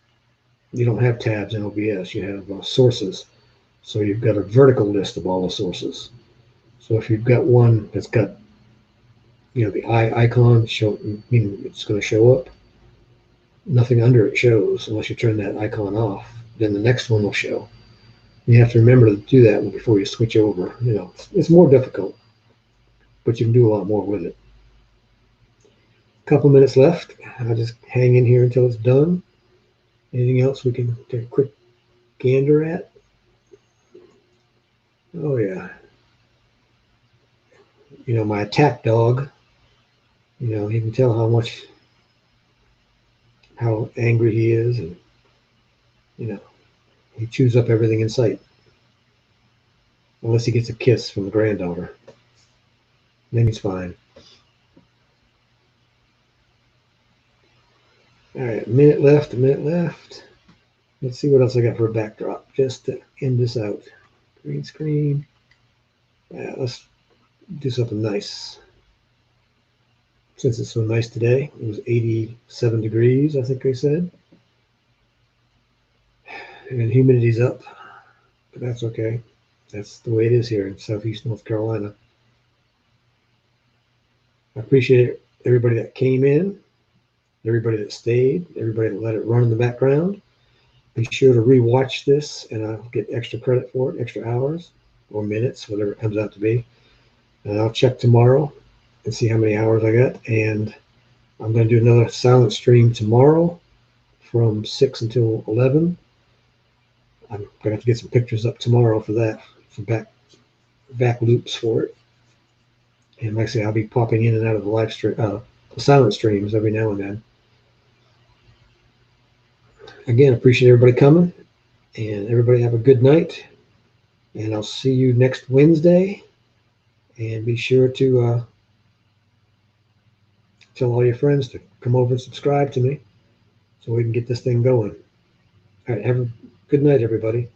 you don't have tabs in OBS. You have sources. So you've got a vertical list of all the sources. So if you've got one that's got, the eye icon, meaning it's going to show up, nothing under it shows unless you turn that icon off. Then the next one will show. You have to remember to do that before you switch over. It's more difficult, but you can do a lot more with it. A couple minutes left. I'll just hang in here until it's done. Anything else we can take a quick gander at? Oh yeah. My attack dog, you can tell how angry he is, and he chews up everything in sight. Unless he gets a kiss from the granddaughter. Then he's fine. All right, a minute left. Let's see what else I got for a backdrop, just to end this out. Green screen. Let's do something nice. Since it's so nice today, it was 87 degrees, I think they said. And humidity's up, but that's okay. That's the way it is here in Southeast North Carolina. I appreciate everybody that came in, everybody that stayed, everybody that let it run in the background. Be sure to rewatch this, and I'll get extra credit for it, extra hours or minutes, whatever it comes out to be. And I'll check tomorrow and see how many hours I got. And I'm going to do another silent stream tomorrow from 6 until 11. I'm going to have to get some pictures up tomorrow for that, some back loops for it. And like I say, I'll be popping in and out of the live stream, the silent streams every now and then. again, appreciate everybody coming, and everybody have a good night. And I'll see you next Wednesday. And be sure to tell all your friends to come over and subscribe to me so we can get this thing going. All right, have a good night, everybody.